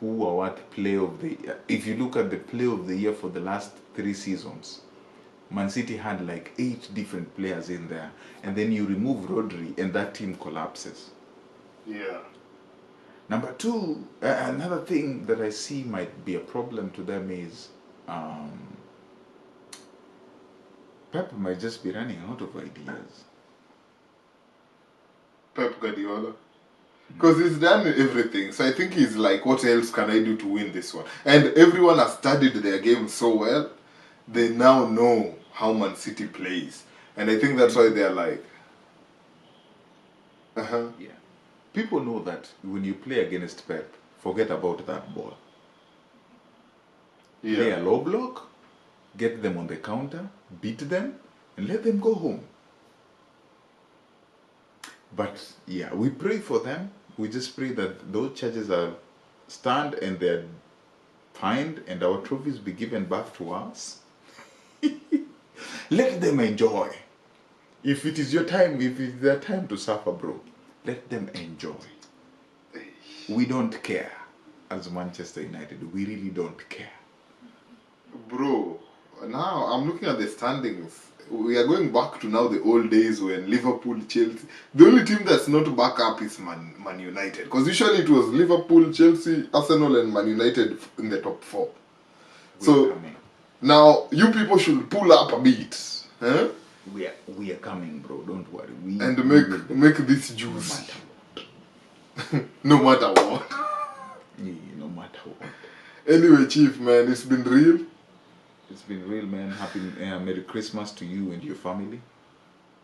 who are what play of the year. If you look at the play of the year for the last 3 seasons, Man City had like 8 different players in there, and then you remove Rodri and that team collapses. Yeah. Number two, another thing that I see might be a problem to them is Pep might just be running out of ideas. Pep Guardiola. Because he's done everything. So I think he's like, what else can I do to win this one? And everyone has studied their game so well, they now know how Man City plays. And I think that's why they're like, Yeah. People know that when you play against Pep, forget about that ball. Play a low block, get them on the counter, beat them, and let them go home. But yeah, we pray for them. We just pray that those charges are stand and they're fined and our trophies be given back to us. Let them enjoy. If it is your time, if it's their time to suffer, bro, let them enjoy. We don't care. As Manchester United, we really don't care. bro, now I'm looking at the standings. We are going back to now the old days when Liverpool, Chelsea. The only team that's not back up is Man United. Because usually it was Liverpool, Chelsea, Arsenal, and Man United in the top 4. So now you people should pull up a bit. Huh? We are coming, bro. Don't worry. And make this juice. No matter what. Yeah, no matter what. Anyway, Chief, man, it's been real. It's been real, man. Happy Merry Christmas to you and your family.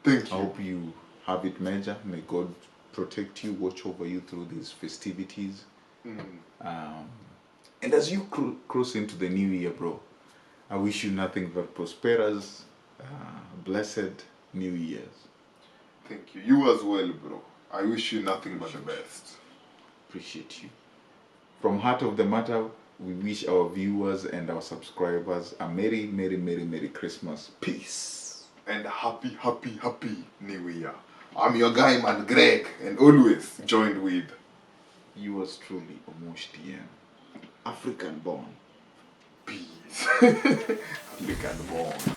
Thank I you. hope you have it major. May God protect you, watch over you through these festivities. And as you cross into the new year, bro, I wish you nothing but prosperous, blessed New Year's. Thank you. You as well, bro. I wish you nothing but the best. Appreciate you. From heart of the matter, we wish our viewers and our subscribers a Merry, Merry, Merry, Merry Christmas. Peace. And happy, happy, happy New Year. I'm your guy, man, Greg, and always joined with Yours truly, Omosh DM. African born. peace. African born.